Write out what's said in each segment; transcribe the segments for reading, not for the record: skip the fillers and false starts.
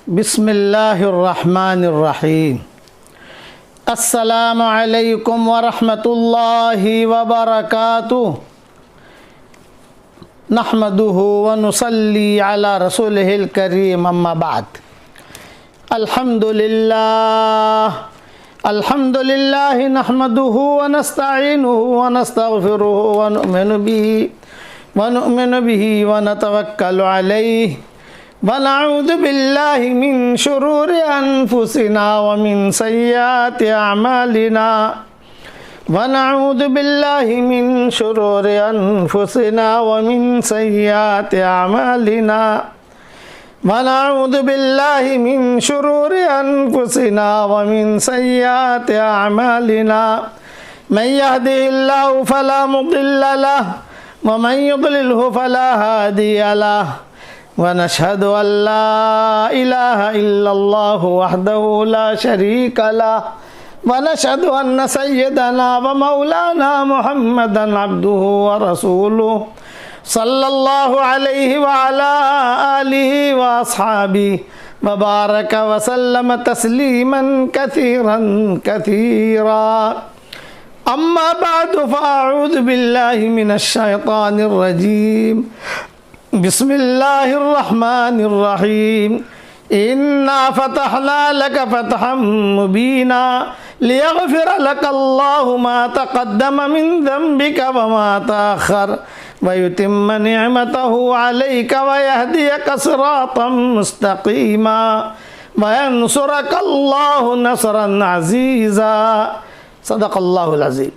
बिस्मिल्लाहिर्रहमानिर्रहीम। अस्सलामु अलैकुम वरहमतुल्लाहि वबरकातुहू। नहमदुहु व नुसल्ली अला रसूलिहिल करीम, अम्मा बाद। अल्हम्दुलिल्लाह नहमदुहु व नस्तईनुहु व नस्तगफिरुहु व नुमिनु बिही व नतवक्कलु अलैहि व नऊज़ु बिल्लाहि मिन शुरूरि अनफुसिना व मिन सय्यिआति अअमालिना व नऊज़ु बिल्लाहि मिन शुरूरि अनफुसिना व मिन सय्यिआति अअमालिना व नऊज़ु बिल्लाहि मिन शुरूरि अनफुसिना व मिन सय्यिआति अअमालिना मन यहदिहिल्लाहु फला मुदिल्ल लहु व मन युद्लिलहु फला हादिय लहु व नशहदु अल्ला इलाहा इल्लल्लाहु वहदहु ला शरीका लहु व नशहदु अन्न सय्यदना व मौलाना मुहम्मदन अब्दुहु व रसूलुहु सल्लल्लाहु अलैहि व अला आलिहि व अस्हाबिहि व बारक व सल्लम तस्लीमन कसीरन कसीरा। अम्मा बादु फ़अऊज़ु बिल्लाहि मिनश शैतानिर रजीम। बिस्मिल्लाहिर्रहमानिर्रहीम। इन्ना फ़तहना लक फ़तहम मुबीना लियग़फ़िर लकल्लाहु मा तक़द्दम मिन ज़ंबिका व मा तअख़्ख़र व युतिम्म निअमतहु अलैक व यहदियक सिरातम मुस्तक़ीमा व यंसुरकल्लाहु नस्रन अज़ीज़ा। सदक़ल्लाहुल अज़ीम।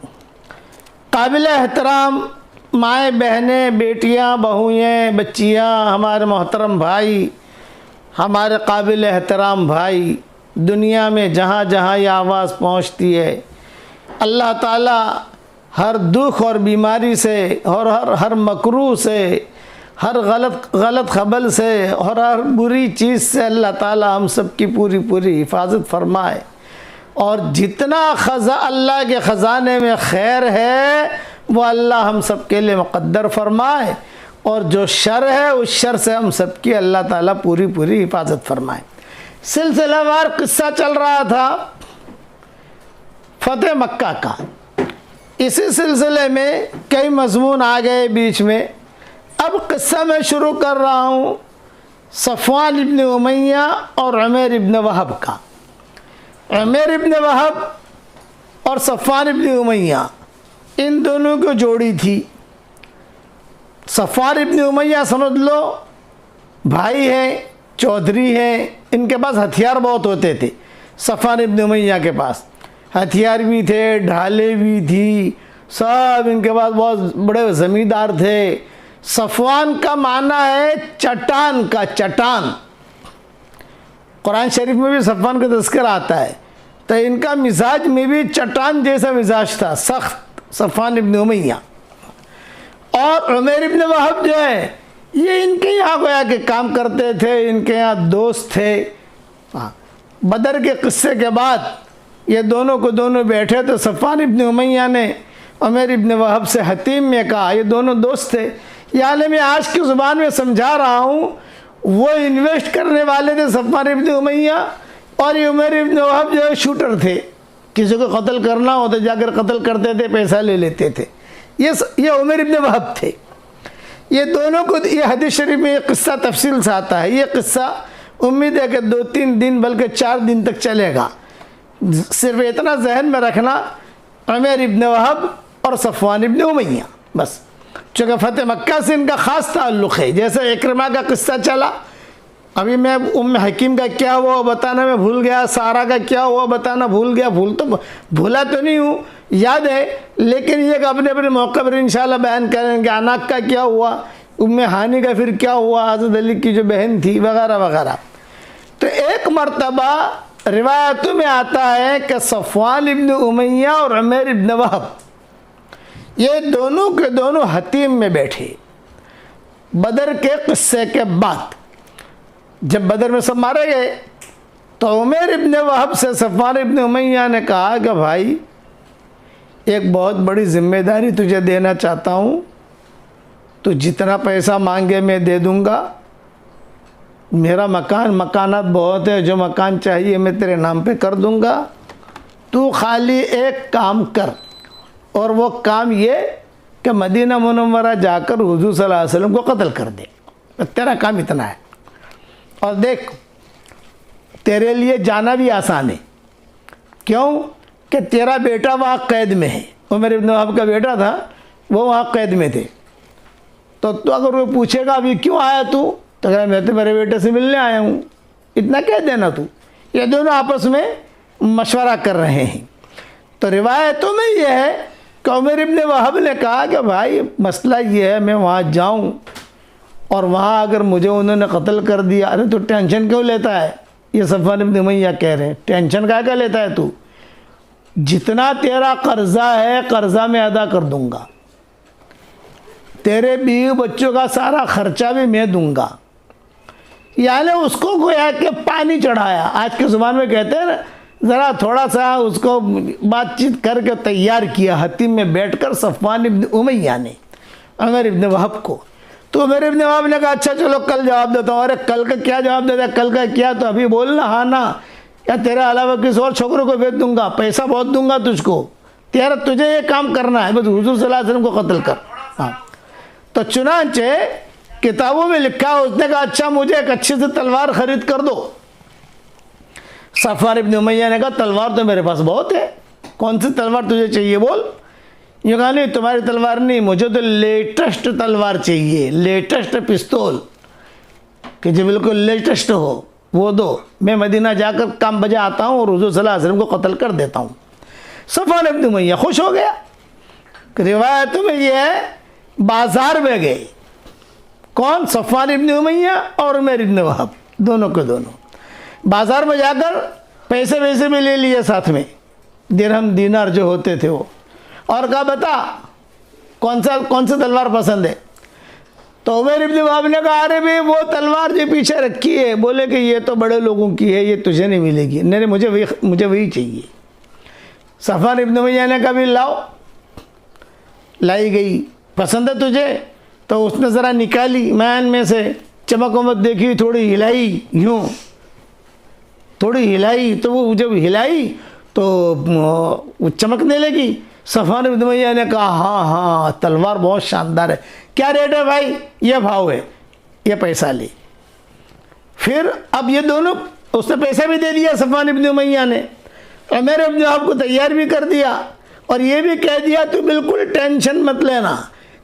काबिल एहतराम माएँ, बहनें, बेटियाँ, बहुएँ, बच्चियाँ, हमारे मोहतरम भाई, हमारे काबिल एहतराम भाई, दुनिया में जहाँ जहाँ ये आवाज़ पहुँचती है, अल्लाह ताला हर दुख और बीमारी से और हर मकरूह से, हर गलत खबर से और हर बुरी चीज़ से अल्लाह ताला हम सब की पूरी पूरी हिफाजत फरमाए। और जितना अल्लाह के ख़ज़ाने में खैर है वो अल्लाह हम सब के लिए मुक़द्दर फरमाए, और जो शर है उस शर से हम सब की अल्लाह ताला पूरी पूरी हिफाजत फरमाए। सिलसिलावार किस्सा चल रहा था फ़तेह मक्का का। इसी सिलसिले में कई मज़मून आ गए बीच में। अब किस्सा मैं शुरू कर रहा हूँ सफ़वान इब्न उमय्या और उमैर इब्न वहब का। उमैर इब्न वहब और सफ़वान इब्न उमय्या, इन दोनों की जोड़ी थी। सफ़वान इब्न उमय्या समझ लो भाई हैं, चौधरी हैं, इनके पास हथियार बहुत होते थे। सफ़वान इब्न उमय्या के पास हथियार भी थे, ढाले भी थी, सब इनके पास बहुत बड़े ज़मींदार थे। सफ़वान का माना है चट्टान का, चट्टान। कुरान शरीफ में भी सफ़वान का तज़किरा आता है, तो इनका मिजाज में भी चट्टान जैसा मिजाज था, सख्त। सफ़वान इब्न उमय्या और उमैर इब्न वहब जो है ये इनके यहाँ गोया के काम करते थे, इनके यहाँ दोस्त थे। बदर के किस्से के बाद ये दोनों को दोनों बैठे तो सफ़वान इब्न उमय्या ने उमैर इब्न वहब से हतीम में कहा, ये दोनों दोस्त थे। यानी मैं आज की ज़ुबान में समझा रहा हूँ, वो इन्वेस्ट करने वाले थे सफ़वान इब्न उमय्या, और ये उमैर इब्न वहब जो है शूटर थे। किसी को कत्ल करना हो तो जाकर कत्ल करते थे, पैसा ले लेते थे। ये उमैर इब्न वहब थे। ये दोनों को, ये हदीस शरीफ में ये किस्सा तफसील से आता है। ये किस्सा उम्मीद है कि 2-3 दिन बल्कि 4 दिन तक चलेगा। सिर्फ इतना जहन में रखना, उमैर इब्न वहब और सफ़वान इब्न उमय्या, बस। चूँकि फ़तेह मक्का से इनका ख़ास ताल्लुक़ है। जैसे इक्रमा का किस्सा चला, अभी मैं उम्मे हकीम का क्या हुआ बताना मैं भूल गया, सारा का क्या हुआ बताना भूल गया। भूला तो नहीं हूँ, याद है, लेकिन ये अपने अपने मौके पर इंशाल्लाह बयान करेंगे। अनाक का क्या हुआ, उम्मे हानी का फिर क्या हुआ, हज़रत अली की जो बहन थी, वगैरह वगैरह। तो एक मरतबा रिवायतों में आता है कि सफ़वान इब्न उमय्या और उमैर इब्न वहब ये दोनों के दोनों हतीम में बैठे। बदर के किस्से के बाद जब बदर में सब मारे गए तो उमैर इब्न वहब से सफ़वान इब्न उमय्या ने कहा कि भाई एक बहुत बड़ी ज़िम्मेदारी तुझे देना चाहता हूँ, तो जितना पैसा मांगे मैं दे दूँगा, मेरा मकानात बहुत है, जो मकान चाहिए मैं तेरे नाम पे कर दूंगा, तू खाली एक काम कर, और वो काम ये कि मदीना मुनव्वरा जाकर हुजूर सल्लल्लाहु अलैहि वसल्लम को कत्ल कर दे। तेरा काम इतना है। और देख, तेरे लिए जाना भी आसान है। क्यों? कि तेरा बेटा वहाँ कैद में है। उमर इब्न वहाब का बेटा था, वो वहाँ कैद में थे। तो अगर वो पूछेगा अभी क्यों आया तू, तो कह मैं तो मेरे बेटे से मिलने आया हूँ, इतना कह देना तू। ये दोनों आपस में मशवरा कर रहे हैं। तो रिवायतों में यह है कि उमर इब्न वहाब ने कहा कि भाई मसला ये है, मैं वहाँ जाऊँ और वहाँ अगर मुझे उन्होंने कत्ल कर दिया, अरे तो टेंशन क्यों लेता है? ये सफ़वान इब्न उमय्या कह रहे हैं, टेंशन क्या लेता है तू? जितना तेरा कर्जा है, कर्जा मैं अदा कर दूंगा, तेरे बीवी बच्चों का सारा खर्चा भी मैं दूंगा। यानी उसको गोया के पानी चढ़ाया। आज के ज़ुबान में कहते हैं ना, ज़रा थोड़ा सा उसको बातचीत करके तैयार किया हतीम में बैठकर सफ़वान इब्न उमय्या ने उमर इब्न वहाब को। तो उमर इब्न वहाब ने कहा अच्छा चलो कल जवाब देता हूँ। अरे कल का क्या जवाब देता है? कल का क्या? तो अभी बोलना हाँ ना, या तेरे अलावा किसी और छोकरों को भेज दूंगा, पैसा बहुत दूंगा तुझको, तेरा तुझे ये काम करना है, बस हुजूर सल्लल्लाहु अलैहि वसल्लम को कत्ल कर। हाँ, तो चुनांचे किताबों में लिखा, उसने कहा अच्छा मुझे एक अच्छी सी तलवार खरीद कर दो। सफ़वान इब्न उमय्या ने कहा तलवार तो मेरे पास बहुत है, कौन सी तलवार तुझे चाहिए बोल। ये कहा नहीं तुम्हारी तलवार नहीं, मुझे तो लेटेस्ट तलवार चाहिए, लेटेस्ट पिस्तौल, कि जो बिल्कुल लेटेस्ट हो वो दो। मैं मदीना जाकर काम बजा आता हूँ और हुजूर सल्लल्लाहु अलैहि वसल्लम को कत्ल कर देता हूँ। सफ़वान इब्न उमय्या खुश हो गया। रिवायत में ये है बाजार में गए, कौन? सफ़वान इब्न उमय्या और उमर इब्न वहाब, दोनों के दोनों बाजार में जाकर पैसे वैसे भी ले लिए साथ में, दिरहम दीनार जो होते थे वो, और कहा बता कौन सा तलवार पसंद है। तो उमर इब्न वहाब ने कहा अरे भाई वो तलवार जो पीछे रखी है, बोले कि ये तो बड़े लोगों की है, ये तुझे नहीं मिलेगी। नहीं मुझे वही चाहिए। सफ़वान इब्न उमय्या ने कहा भी लाओ, लाई गई, पसंद है तुझे? तो उसने ज़रा निकाली मैन में से, चमक वमक देखी, थोड़ी हिलाई, यूँ थोड़ी हिलाई, तो वो जब हिलाई तो वो चमकने लगी। सफ़वान इब्न उमय्या ने कहा हाँ हाँ तलवार बहुत शानदार है, क्या रेट है भाई? ये भाव है, ये पैसा ले। फिर अब ये दोनों, उसने पैसा भी दे दिया सफ़वान इब्न उमय्या ने, और मेरे अपने आप को तैयार भी कर दिया, और ये भी कह दिया तू बिल्कुल टेंशन मत लेना,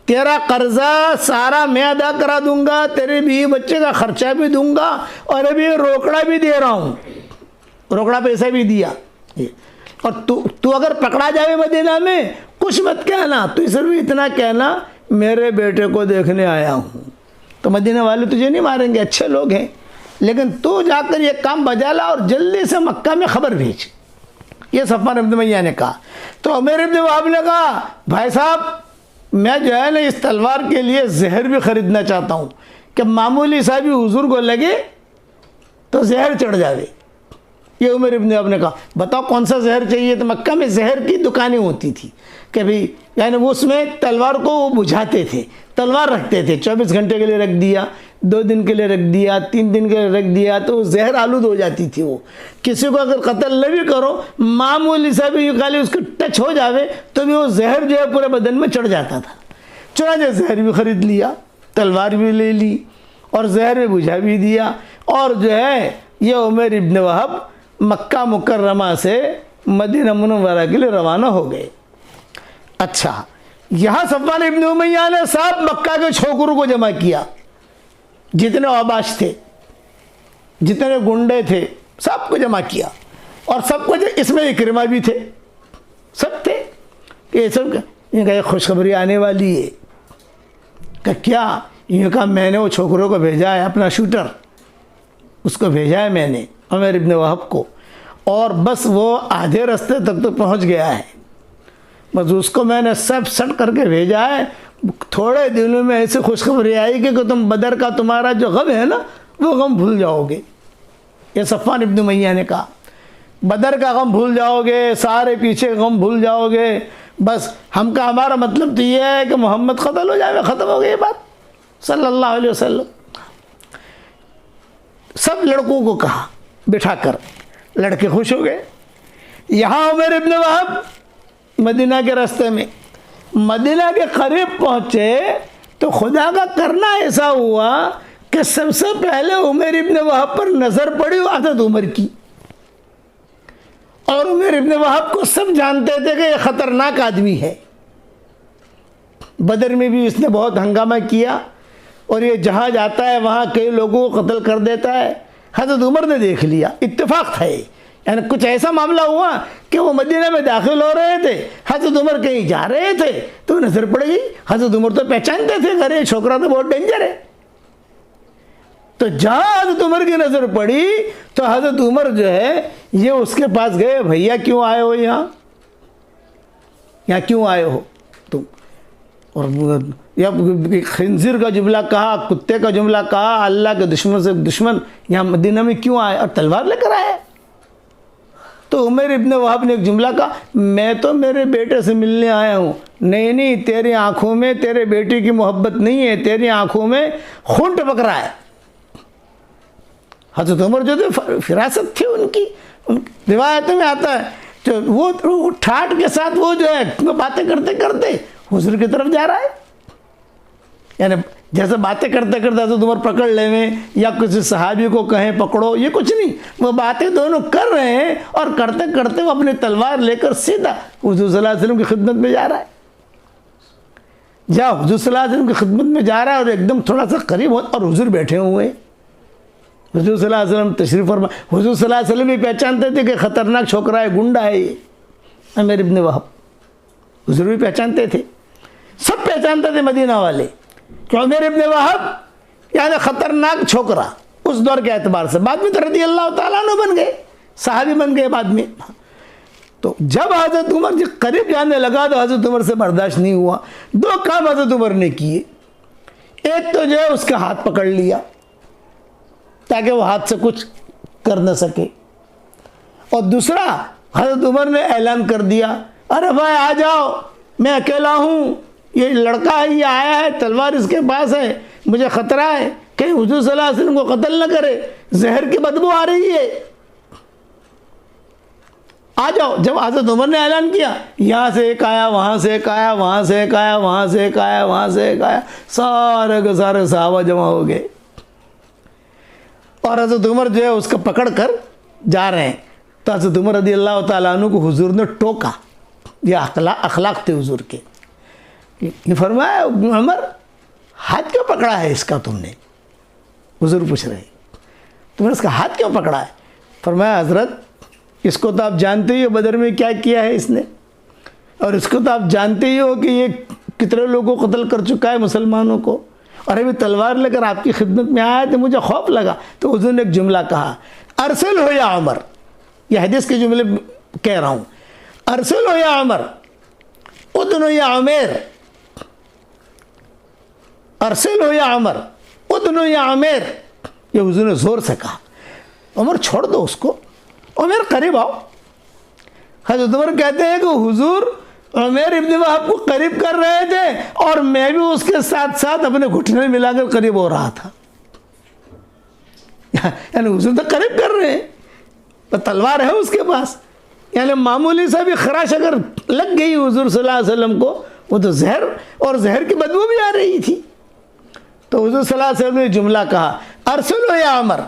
तेरा कर्जा सारा मैं अदा करा दूंगा, तेरे बीवी बच्चे का खर्चा भी दूंगा, और अभी रोकड़ा भी दे रहा हूँ, रोकड़ा पैसा भी दिया। और तू अगर पकड़ा जाए मदीना में कुछ मत कहना, तू सिर्फ इतना कहना मेरे बेटे को देखने आया हूँ, तो मदीना वाले तुझे नहीं मारेंगे, अच्छे लोग हैं, लेकिन तू जाकर ये काम बजा ला और जल्दी से मक्का में खबर भेज। ये सफ़वान इब्न उमय्या ने कहा। तो उमर इब्न वहाब ने कहा भाई साहब मैं जो है ना इस तलवार के लिए जहर भी ख़रीदना चाहता हूँ, कि मामूली सा भी हुजूर को लगे तो जहर चढ़ जावे। ये उमर इब्न वहाब ने कहा बताओ कौन सा जहर चाहिए। तो मक्का में जहर की दुकानें होती थी कि भाई, यानी वो उसमें तलवार को वो बुझाते थे, तलवार रखते थे, 24 घंटे के लिए रख दिया, 2 दिन के लिए रख दिया, 3 दिन के लिए रख दिया, तो जहर आलूद हो जाती थी। वो किसी को अगर कत्ल न भी करो, मामूली सा भी खाली उसको टच हो जावे तो भी वो जहर जो है पूरे बदन में चढ़ जाता था। चुनांचे जहर भी ख़रीद लिया, तलवार भी ले ली और जहर भी बुझा भी दिया, और जो है ये उमर इब्न वहाब मक्का मुकर्रमा से मदीना मुनव्वरा के लिए रवाना हो गए। अच्छा, यहाँ सफ़वान इब्न उमय्या ने सब मक्का के छोकरों को जमा किया, जितने आबाश थे, जितने गुंडे थे, सबको जमा किया, और सबको इसमें इकरमा भी थे, सब थे। ये सब इनका खुशखबरी आने वाली है कि क्या? इनका मैंने वो छोकरों को भेजा है, अपना शूटर उसको भेजा है मैंने उमर इब्न वहाब को, और बस वो आधे रास्ते तक तो पहुंच गया है, बस उसको मैंने सब सट करके भेजा है। थोड़े दिनों में ऐसी खुशखबरी आएगी कि तुम बदर का तुम्हारा जो गम है ना वो गम भूल जाओगे। ये सफ़वान इब्न उमय्या ने कहा बदर का गम भूल जाओगे, सारे पीछे गम भूल जाओगे, बस हमारा मतलब तो ये है कि मोहम्मद कत्ल हो जाए, ख़त्म हो गई बात सल्लल्लाहु अलैहि वसल्लम। सब लड़कों को कहा बिठाकर, लड़के खुश हो गए। यहाँ उमर इब्न वहाब मदीना के रास्ते में मदीना के करीब पहुँचे तो खुदा का करना ऐसा हुआ कि सबसे पहले उमर इब्न वहाब पर नज़र पड़ी हज़रत उमर की। और उमर इब्न वहाब को सब जानते थे कि ये ख़तरनाक आदमी है। बदर में भी इसने बहुत हंगामा किया और ये जहाँ जाता है वहाँ कई लोगों को कत्ल कर देता है। हज़रत उमर ने देख लिया, इत्तेफाक था ये, यानी कुछ ऐसा मामला हुआ कि वो मदीना में दाखिल हो रहे थे, हज़रत उमर कहीं जा रहे थे तो नज़र पड़ गई। हज़रत उमर तो पहचानते थे, अरे छोकरा तो बहुत डेंजर है। तो जहाँ हज़रत उमर की नज़र पड़ी तो हज़रत उमर जो है ये उसके पास गए, भैया क्यों आए हो यहाँ क्यों आए हो तुम? और या खंजीर का जुमला कहा, कुत्ते का जुमला कहा, अल्लाह के दुश्मन से दुश्मन यहाँ मदीना में क्यों आए और तलवार लेकर आए? तो उमर इब्न वहाब ने एक जुमला कहा, मैं तो मेरे बेटे से मिलने आया हूँ। नहीं, तेरी आंखों में तेरे बेटे की मोहब्बत नहीं है, तेरी आंखों में खून टपक रहा है। हज़रत उमर जो थे फिरासत थी उनकी रिवायत में आता है, तो वो ठाठ के साथ वो जो है बातें करते करते हुजूर की तरफ जा रहा है। यानी जैसे बातें करते करते हज़रत उमर पकड़ लेवें या किसी सहाबी को कहें पकड़ो, ये कुछ नहीं, वो बातें दोनों कर रहे हैं और करते करते वो अपनी तलवार लेकर सीधा हुजूर सल्लल्लाहु अलैहि वसल्लम की खिदमत में जा रहा है। हुजूर सल्लल्लाहु अलैहि वसल्लम की खिदमत में जा रहा है और एकदम थोड़ा सा करीब हो और हुजूर बैठे हुए हैं। हुजूर सल्लल्लाहु अलैहि वसल्लम तशरीफ़ फरमा, हुजूर सल्लल्लाहु अलैहि वसल्लम भी पहचानते थे कि ख़तरनाक छोकरा है, गुंडा है ये उमर इब्न वहाब। हुजूर भी पहचानते थे, सब पहचानते थे मदीना वाले कि उमर इब्न वहाब यानी ख़तरनाक छोकरा उस दौर के एतबार से। बाद में तो रज़ी अल्लाह ताला अन्हु बन गए, सहाबी बन गए बाद में। तो जब हज़रत उमर जी करीब जाने लगा तो हज़रत उमर से बर्दाश्त नहीं हुआ। दो काम हज़रत उमर ने किए, एक तो जो है उसका हाथ पकड़ लिया ताकि वो हाथ से कुछ कर न सके, और दूसरा हज़रत उमर ने ऐलान कर दिया, अरे भाई आ जाओ, मैं अकेला हूँ, ये लड़का है, ये आया है, तलवार इसके पास है, मुझे ख़तरा है कहीं हुजूर सल्लल्लाहु अलैहि वसल्लम को कत्ल न करे, जहर की बदबू आ रही है, आ जाओ। जब हज़रत उमर ने ऐलान किया, यहाँ से एक आया, वहाँ से एक आया, वहाँ से एक आया, वहाँ से एक आया, वहाँ से एक आया, सारे के सारे सहाबा जमा हो गए और हज़रत उमर जो है उसको पकड़ कर जा रहे हैं। तो हज़रत उमर रज़ी अल्लाह ताला अन्हु को हुजूर ने टोका, यह अखलाक थे हुजूर के। ये फरमाया, उमर हाथ क्यों पकड़ा है इसका तुमने? हुजूर पूछ रहे, तुमने इसका हाथ क्यों पकड़ा है? फरमाया, हज़रत इसको तो आप जानते ही हो बदर में क्या किया है इसने, और इसको तो आप जानते ही हो कि ये कितने लोगों को कत्ल कर चुका है मुसलमानों को, और अभी तलवार लेकर आपकी खिदमत में आया तो मुझे खौफ लगा। तो हुजूर ने एक जुमला कहा, अरसल हो या उमर, यह हदीस के जुमले कह रहा हूँ, अरसल हो या उमर, उदनो या उमर, अरसल हो या उमर, उदनो या उमर। ये हुजूर ने जोर से कहा, उमर छोड़ दो उसको, उमर करीब आओ। हज़रत उमर कहते हैं कि हुजूर उमर इब्न वहाब को करीब कर रहे थे और मैं भी उसके साथ साथ अपने घुटने मिलाकर करीब हो रहा था। यानी हुजूर तो करीब कर रहे हैं, तो तलवार है उसके पास, यानी मामूली सा भी खराश अगर लग गई हुजूर सल्लल्लाहु अलैहि वसल्लम को, वो तो जहर, और जहर की बदबू भी आ रही थी। तो हुजूर सल्लल्लाहु अलैहि वसल्लम ने जुमला कहा, अरसलो या उमर,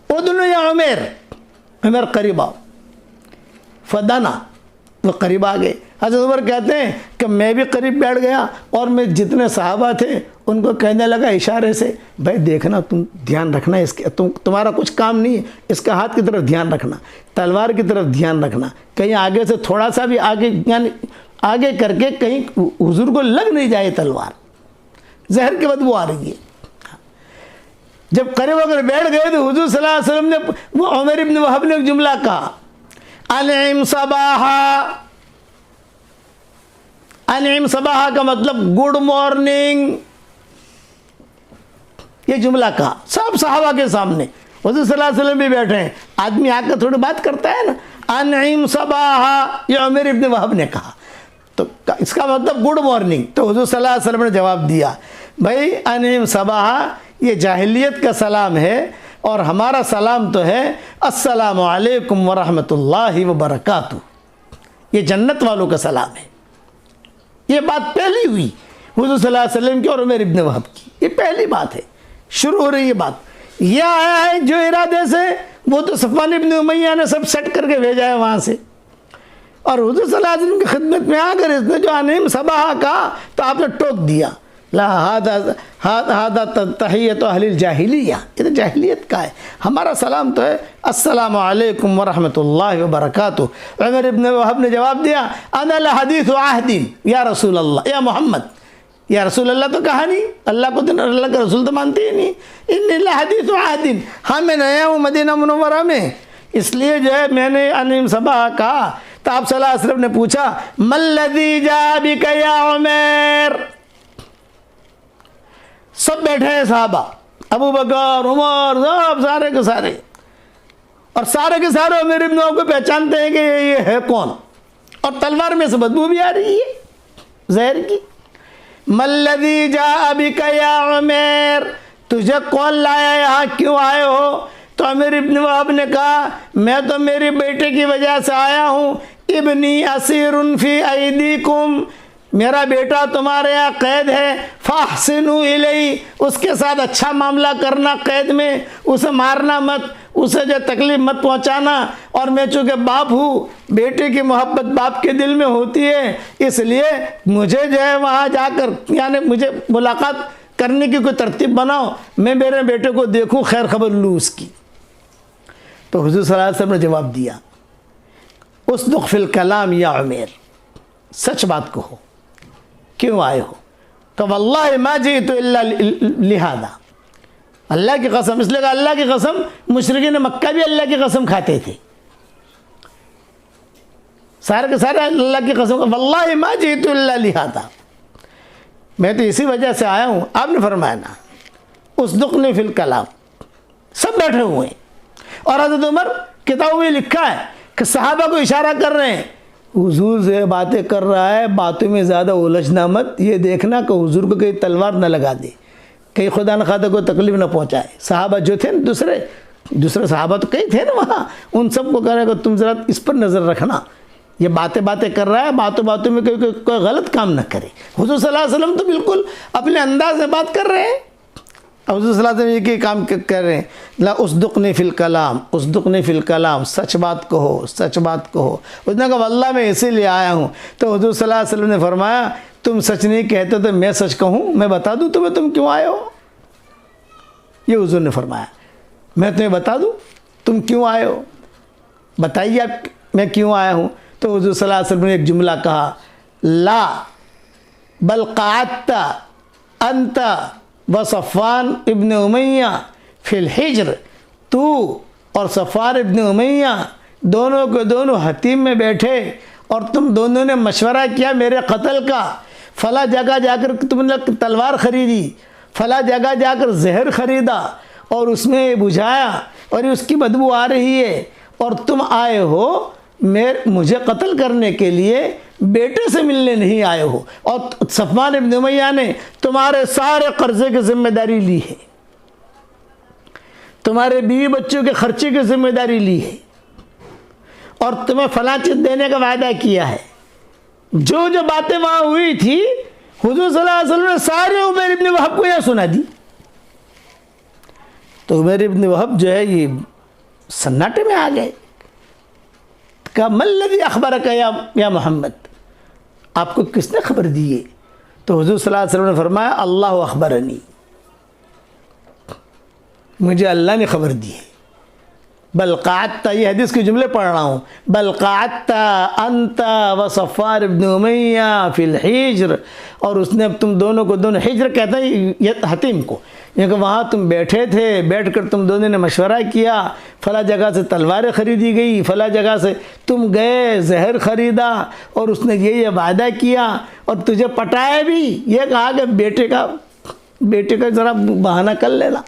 उदनो या उमर, उमर करीब आओ। फदाना, वो करीब आ गए। हज़रत उमर कहते हैं कि मैं भी करीब बैठ गया और मैं जितने सहाबा थे उनको कहने लगा इशारे से, भाई देखना, तुम ध्यान रखना इसके, तुम्हारा कुछ काम नहीं है, इसका हाथ की तरफ ध्यान रखना, तलवार की तरफ ध्यान रखना, कहीं आगे से थोड़ा सा भी आगे, यानी आगे करके कहीं हुजूर को लग नहीं जाए तलवार, जहर की बदबू आ रही है। जब करीब अगर बैठ गए तो हुजूर सल्लल्लाहु अलैहि वसल्लम ने, वो उमर इब्न वहाब ने एक जुमला कहा, अनइम सबाहा। अनइम सबाहा का मतलब गुड मॉर्निंग, ये जुमला कहा सब सहाबा के सामने। हुजूर सल्लल्लाहु अलैहि वसल्लम भी बैठे हैं, आदमी आकर थोड़ी बात करता है ना, अनइम सबाहा, ये उमर इब्न वहाब ने कहा, तो इसका मतलब गुड मॉर्निंग। तो हुजूर सल्लल्लाहु अलैहि वसल्लम ने जवाब दिया, भाई अनइम सबाहा ये जाहिलियत का सलाम है, और हमारा सलाम तो है अस्सलामु अलैकुम व रहमतुल्लाहि व बरकातुहू। ये जन्नत वालों का सलाम है। ये बात पहली हुई हुज़ूर सल्लल्लाहु अलैहि वसल्लम की और उमर इब्न वहब की। ये पहली बात है, शुरू हो रही है बात। यह आया है जो इरादे से, वो तो सफ़वान इब्न उमैया ने सब सेट करके भेजा है वहाँ से। और हुज़ूर सल्लल्लाहु अलैहि वसल्लम की खिदमत में आकर इसने जो अनीम सबाह कहा तो आपने टोक दिया, ला हादा तहियत अहलिल जाहिलिया, ये तो जाहिलियत का है। हमारा सलाम तो है अस्सलामु अलैकुम व रहमतुल्लाहि व बरकातुहू। उमर इब्न वहब ने जवाब दिया, अना लहदीथु अहदिन या रसूल अल्लाह, या मोहम्मद, या रसूल अल्लाह तो कहा नहीं, अल्लाह को तो अल्लाह का रसूल तो मानते ही नहीं। इन्नी लहदीथु अहदिन, हाँ मैं नया हूँ मदीना मुनव्वरा में, इसलिए जो है मैंने अनीम सबाह कहा। तो आप सल्लल्लाहु अलैहि वसल्लम ने पूछा, मल्लज़ी जा बिका या उमर। सब बैठे हैं साहबा, अबू बकर, उमर, सब सारे के सारे, और सारे के सारे उमर इब्न वहब को पहचानते हैं कि ये है कौन, और तलवार में से बदबू भी आ रही है जहर की। मल्लज़ी जा बिका या उमर, तुझे कौन लाया, यहाँ क्यों आए हो? तो उमर इब्न वहब ने कहा, मैं तो मेरे बेटे की वजह से आया हूँ। इब्नी असीरुन फी ऐदीकुम, मेरा बेटा तुम्हारे यहाँ कैद है, फाहसिनु इलैहि, उसके साथ अच्छा मामला करना कैद में, उसे मारना मत, उसे जो तकलीफ मत पहुँचाना। और मैं चूँकि बाप हूँ, बेटे की मोहब्बत बाप के दिल में होती है, इसलिए मुझे जो है वहाँ जाकर, यानी मुझे मुलाकात करने की कोई तरतीब बनाओ, मैं मेरे बेटे को देखूँ, खैर खबर लूँ उसकी। तो हुज़ूर सल्लल्लाहु अलैहि वसल्लम ने जवाब दिया, उसदुक़ फ़िल कलाम या उमर, सच बात कहो, क्यों आए हो? तो वल्लाहि मा जीतु इल्ला लिहादा, अल्लाह की कसम, इसलिए कहा अल्लाह की कसम, मुशरिकीन मक्का भी अल्लाह की कसम खाते थे, सारे के सारे अल्लाह की कसम, वल्लाहि मा जीतु इल्ला लिहादा, मैं तो इसी वजह से आया हूँ। आपने फरमाया ना, उसदुक़नी फ़िल कलाम, सब बैठे हुए हैं। और हज़रत उमर किताबों में लिखा है कि सहाबा को इशारा कर रहे हैं, हुजूर से बातें कर रहा है, बातों में ज़्यादा उलझना मत, ये देखना कि हुजूर को कहीं तलवार न लगा दे, कहीं खुदा न खादा को तकलीफ न पहुंचाए। सहाबा जो थे ना, दूसरे सहाबा तो कई थे ना वहाँ, उन सबको कह रहे कि तुम ज़रा इस पर नज़र रखना, ये बातें कर रहा है, बातों बातों में कोई गलत काम न करे। हुजूर सल्लल्लाहु अलैहि वसल्लम तो बिल्कुल अपने अंदाज में बात कर रहे हैं। हुज़ूर सल्लल्लाहु अलैहि वसल्लम ये काम कर रहे हैं, ला उसदुक़नी फ़िल कलाम, उसदुक़नी फ़िल कलाम, सच बात कहो, सच बात कहो। उसने कहा वल्लाह मैं इसीलिए आया हूँ। तो हुज़ूर सल्लल्लाहु अलैहि वसल्लम ने फरमाया, तुम सच नहीं कहते तो मैं सच कहूँ, मैं बता दूँ तुम्हें तुम क्यों आए हो? ये हुज़ूर ने फरमाया, मैं तुम्हें बता दूँ तुम क्यों आए हो, बताइए आप मैं क्यों आया हूँ। तो हुज़ूर सल्लल्लाहु अलैहि वसल्लम ने एक जुमला कहा, ला बल क़अदता अंता व सफ़वान इब्न उमैया फ़िल हिज्र, तू और सफ़वान इब्न उमैया दोनों के दोनों हतीम में बैठे और तुम दोनों ने मशवरा किया मेरे कत्ल का। फ़ला जगह जाकर तुमने तलवार ख़रीदी, फ़ला जगह जाकर जहर ख़रीदा और उसमें बुझाया और उसकी बदबू आ रही है, और तुम आए हो मुझे कत्ल करने के लिए, बेटे से मिलने नहीं आए हो। और सफ़वान इब्न उमैया ने तुम्हारे सारे कर्जे की जिम्मेदारी ली है, तुम्हारे बीवी बच्चों के खर्चे की जिम्मेदारी ली है, और तुम्हें फलां चीज़ देने का वायदा किया है। जो जो बातें वहाँ हुई थी, हुज़ूर सल्लल्लाहु अलैहि वसल्लम ने सारे उमर इब्न वहब को यह सुना दी। तो उमर इब्न वहब जो है ये सन्नाटे में आ गए। कहा मल्लज़ी अख़बरक या मोहम्मद, आपको किसने खबर दी है? तो हुज़ूर सल्लल्लाहु अलैहि वसल्लम ने फरमाया, अल्लाह अख़बरनी, मुझे अल्लाह ने खबर दी है। बल क़अदता, ये हदीस के जुमले पढ़ रहा हूँ, बल क़अदता अंता व सफ़वान इब्न उमैया फ़िल हिज्र, और उसने अब तुम दोनों को, दोनों हिज्र कहते हैं ये हतीम को, यानी कि वहाँ तुम बैठे थे, बैठकर तुम दोनों ने मशवरा किया, फ़ला जगह से तलवारें ख़रीदी गई, फ़ला जगह से तुम गए, जहर ख़रीदा, और उसने ये वादा किया और तुझे पटाया भी, ये कहा कि बेटे का ज़रा बहाना कर लेना।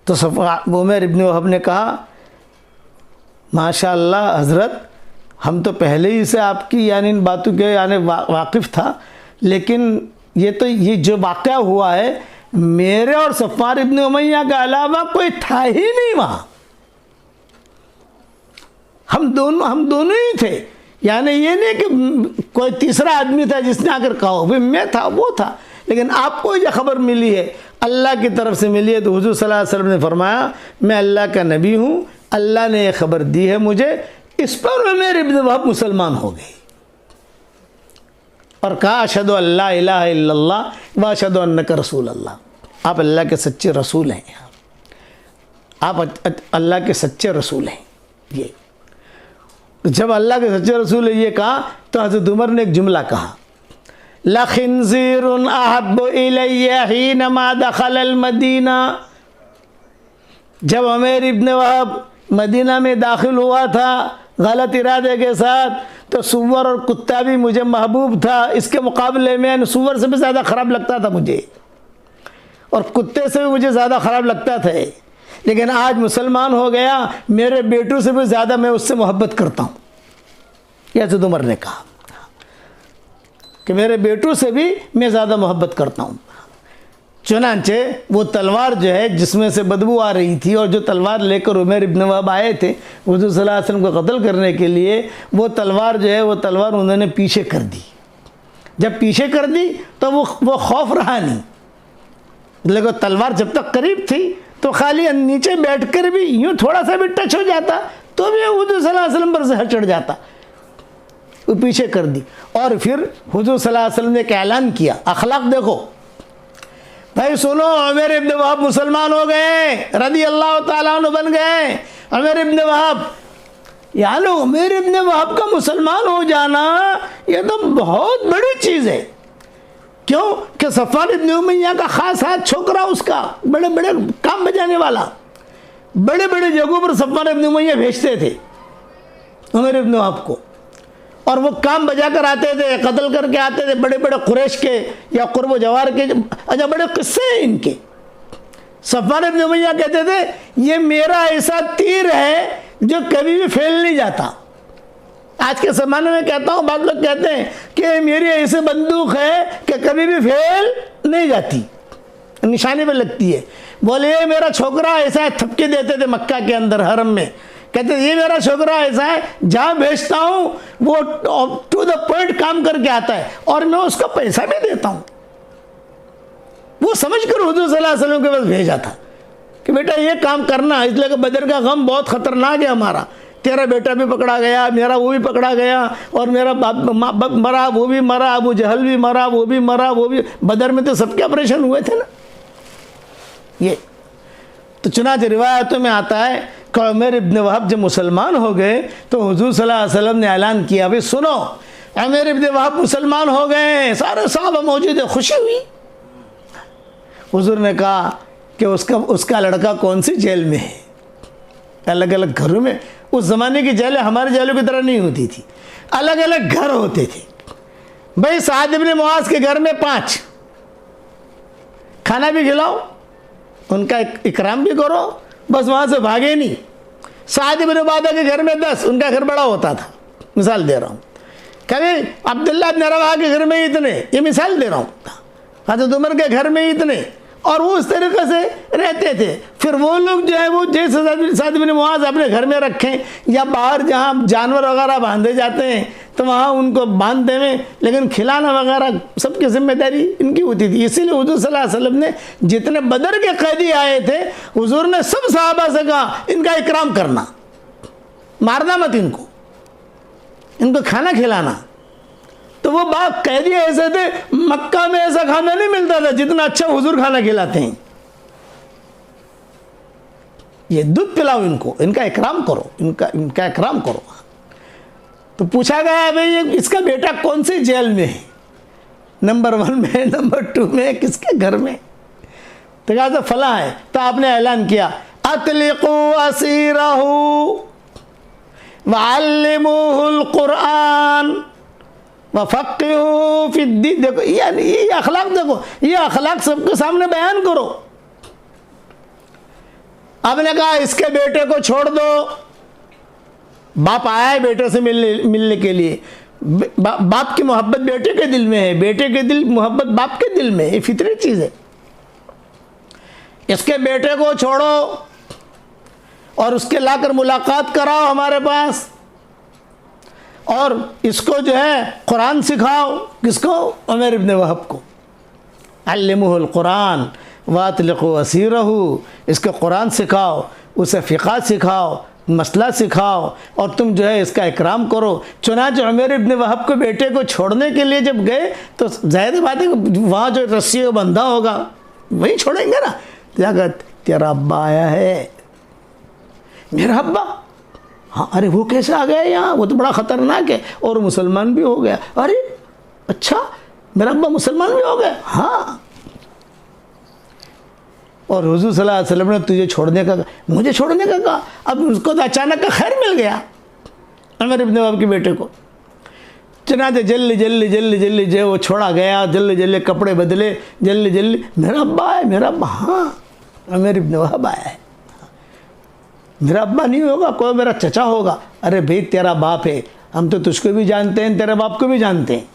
तो उमर इब्न वहब ने कहा, माशाअल्लाह हज़रत, हम तो पहले ही से आपकी यानी इन बातों के यानी वाकिफ़ था, लेकिन ये जो वाक़या हुआ है मेरे और सफ़ार इब्न उमैया के अलावा कोई था ही नहीं वहाँ। हम दोनों ही थे। यानी ये नहीं कि कोई तीसरा आदमी था जिसने आकर कहा, भाई मैं था, वो था। लेकिन आपको ये खबर मिली है, अल्लाह की तरफ से मिली है। तो हुज़ूर सल्लल्लाहु अलैहि वसल्लम ने फरमाया, मैं अल्लाह का नबी हूँ, अल्लाह ने यह खबर दी है मुझे। इस पर उमर इब्न वहब मुसलमान हो गए और कहा, अशहदु अल्ला इलाहा इल्लल्लाह व अशहदु अन्नका रसूल अल्लाह। आप अल्लाह के सच्चे रसूल हैं, आप अल्लाह के सच्चे रसूल हैं। ये जब अल्लाह के सच्चे रसूल ये कहा तो हज़रत उमर ने एक जुमला कहा, लखिन्ज़ीरुन अहब्बु इलैया हीनमा दखलल मदीना। जब उमर इब्न वहब मदीना में दाखिल हुआ था गलत इरादे के साथ, तो सुअर और कुत्ता भी मुझे महबूब था। इसके मुकाबले में सुअर से भी ज़्यादा ख़राब लगता था मुझे, और कुत्ते से भी मुझे ज़्यादा ख़राब लगता था। लेकिन आज मुसलमान हो गया, मेरे बेटों से भी ज़्यादा मैं उससे मोहब्बत करता हूँ। यह हज़रत उमर ने कहा कि मेरे बेटों से भी मैं ज़्यादा मोहब्बत करता हूँ। चुनांचे वो तलवार जो है जिसमें से बदबू आ रही थी, और जो तलवार लेकर उमर इब्न वहब आए थे हुज़ूर सल्लल्लाहु अलैहि वसल्लम को कत्ल करने के लिए, वो तलवार जो है वो तलवार उन्होंने पीछे कर दी। जब पीछे कर दी तो वो खौफ रहा नहीं। लेकिन तलवार जब तक करीब थी तो खाली नीचे बैठकर भी यूँ थोड़ा सा भी टच हो जाता तो भी हुज़ूर सल्लल्लाहु अलैहि वसल्लम पर जहर चढ़ जाता। वो पीछे कर दी। और फिर हुज़ूर सल्लल्लाहु अलैहि वसल्लम ने एक ऐलान किया, अखलाक देखो भाई, सुनो, उमर इब्न वहब मुसलमान हो गए, रज़ी अल्लाह ताला अन्हु बन गए। उमर इब्न वहब, यानी उमर इब्न वहब का मुसलमान हो जाना ये तो बहुत बड़ी चीज़ है। क्यों कि सफ़वान इब्न उमैया का ख़ास हाथ छोकरा, उसका बड़े बड़े काम बजाने वाला, बड़े बड़े जगहों पर सफ़वान इब्न उमैया भेजते थे उमर इब्न वहब को, और वो काम बजा कर आते थे, कत्ल करके आते थे बड़े बड़े कुरैश के या कुर्ब जवार के। अच्छा, बड़े किस्से हैं इनके। सफ़वान इब्न उमैया कहते थे, ये मेरा ऐसा तीर है जो कभी भी फेल नहीं जाता। आज के ज़माने में कहता हूँ, बाद लोग कहते हैं कि मेरी ऐसी बंदूक है कि कभी भी फेल नहीं जाती, निशाने पर लगती है। बोले ये मेरा छोकरा ऐसा है, थपके देते थे मक्का के अंदर हरम में। कहते ये मेरा छोकरा ऐसा है, जहाँ भेजता हूँ वो टू द पॉइंट काम करके आता है, और मैं उसको पैसा भी देता हूँ। वो समझ कर हुज़ूर सल्लल्लाहु अलैहि वसल्लम के पास भेजा था कि बेटा ये काम करना, इसलिए कि बदर का गम बहुत ख़तरनाक है हमारा। तेरा बेटा भी पकड़ा गया, मेरा वो भी पकड़ा गया, और मेरा बाप मरा, वो भी मरा, अबू जहल भी मरा, वो भी मरा, वो भी। बदर में तो सबके ऑपरेशन हुए थे ना। ये तो चुनांचे रिवायतों में आता है कि उमर इब्न वहब जब मुसलमान हो गए तो हुज़ूर सल्लल्लाहु अलैहि वसल्लम ने ऐलान किया, भाई सुनो, उमर इब्न वहब मुसलमान हो गए। सारे साहबा मौजूद है, खुशी हुई। हुज़ूर ने कहा कि उसका लड़का कौन सी जेल में है। अलग अलग घरों में, उस ज़माने की जेलें हमारी जेलों की तरह नहीं होती थी, अलग अलग घर होते थे। भाई साद इब्न मुआज़ के घर में 5, खाना भी खिलाओ, उनका इकराम भी करो, बस वहाँ से भागे नहीं। साद इब्न उबादा के घर में 10, उनका घर बड़ा होता था, मिसाल दे रहा हूँ। कभी अब्दुल्लाह इब्न रवाहा के घर में इतने, ये मिसाल दे रहा हूँ। हज़रत उमर के घर में इतने, और वो उस तरीक़े से रहते थे। फिर वो लोग जो है वो जैसे साद इब्न मुआज़ अपने घर में रखें, या बाहर जहाँ जानवर वगैरह बांधे जाते हैं तो वहाँ उनको बांध देवें, लेकिन खिलाना वगैरह सबकी जिम्मेदारी इनकी होती थी। इसीलिए हुज़ूर सल्लल्लाहु अलैहि वसल्लम ने जितने बदर के कैदी आए थे, हुज़ूर ने सब सहाबा से कहा इनका इकराम करना, मारना मत इनको खाना खिलाना। तो वो बाप कैदी ऐसे थे, मक्का में ऐसा खाना नहीं मिलता था जितना अच्छा हुज़ूर खाना खिलाते हैं। ये दूध पिलाओ इनको, इनका इकराम करो, इनका इकराम करो। तो पूछा गया भाई ये इसका बेटा कौन सी जेल में है, नंबर 1 में, नंबर 2 में, किसके घर में? तो कहा तो फला है। तो आपने ऐलान किया, अतलिकू असीरहू वअल्लिमूहुल कुरान वफ़क़िहू फ़िद्दीन। देखो ये अखलाक, देखो ये अखलाक सबके सामने बयान करो। आपने कहा इसके बेटे को छोड़ दो। बाप आया है बेटे से मिलने के लिए, बाप की मोहब्बत बेटे के दिल में है, बेटे के दिल मोहब्बत बाप के दिल में है, ये फितरी चीज़ है। इसके बेटे को छोड़ो और उसके लाकर मुलाकात कराओ हमारे पास, और इसको जो है कुरान सिखाओ। किसको? उमर इब्न वहब को। अल्लिमुहुल कुरान वातलिक़ू असीरहू, इसको कुरान सिखाओ, उसे फ़िक़ा सिखाओ, मसला सिखाओ, और तुम जो है इसका इकराम करो। चुनांचे उमर इब्न वहब के बेटे को छोड़ने के लिए जब गए तो ज़ाहिर बात है वहाँ जो रस्सी का बंधा होगा वही छोड़ेंगे ना। क्या कहते, तेरा अब्बा आया है। मेरा अब्बा? हाँ। अरे वो कैसे आ गया यहाँ? वो तो बड़ा ख़तरनाक है और मुसलमान भी हो गया। अरे अच्छा, मेरा अब्बा मुसलमान भी हो गया? हाँ। और हुज़ूर सल्लल्लाहु अलैहि वसल्लम ने तुझे छोड़ने का, मुझे छोड़ने का कहा। अब उसको तो अचानक का खैर मिल गया उमर इब्न वहब के बेटे को। चुनांचे जल्दी जल्दी जल्दी जल्दी जो वो छोड़ा गया, जल्दी जल्दी कपड़े बदले, जल्दी जल्दी मेरा अब्बा है, मेरा अब्बा। हाँ, उमर इब्न वहब आया है। मेरा अब्बा नहीं होगा, कोई मेरा चचा होगा। अरे भाई तेरा बाप है, हम तो तुझको भी जानते हैं, तेरे बाप को भी जानते हैं।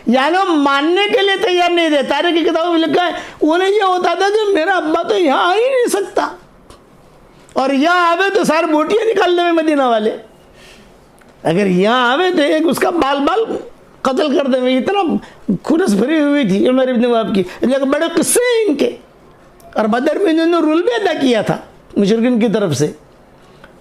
यानी वो मानने के लिए तैयार नहीं थे। तारीख की किताबों में लिखा है उन्हें ये होता था कि मेरा अब्बा तो यहाँ आ ही नहीं सकता, और यहाँ आवे तो सारे बोटियाँ निकाल देवे मदीना वाले। अगर यहाँ आवे तो एक उसका बाल बाल कत्ल कर देवे। इतना खुरस भरी हुई थी उमर इब्न वहब की। लेकिन बड़े किस्से हैं इनके। और बदर में इन्होंने रूल भी अदा किया था मुशरिकीन की तरफ से।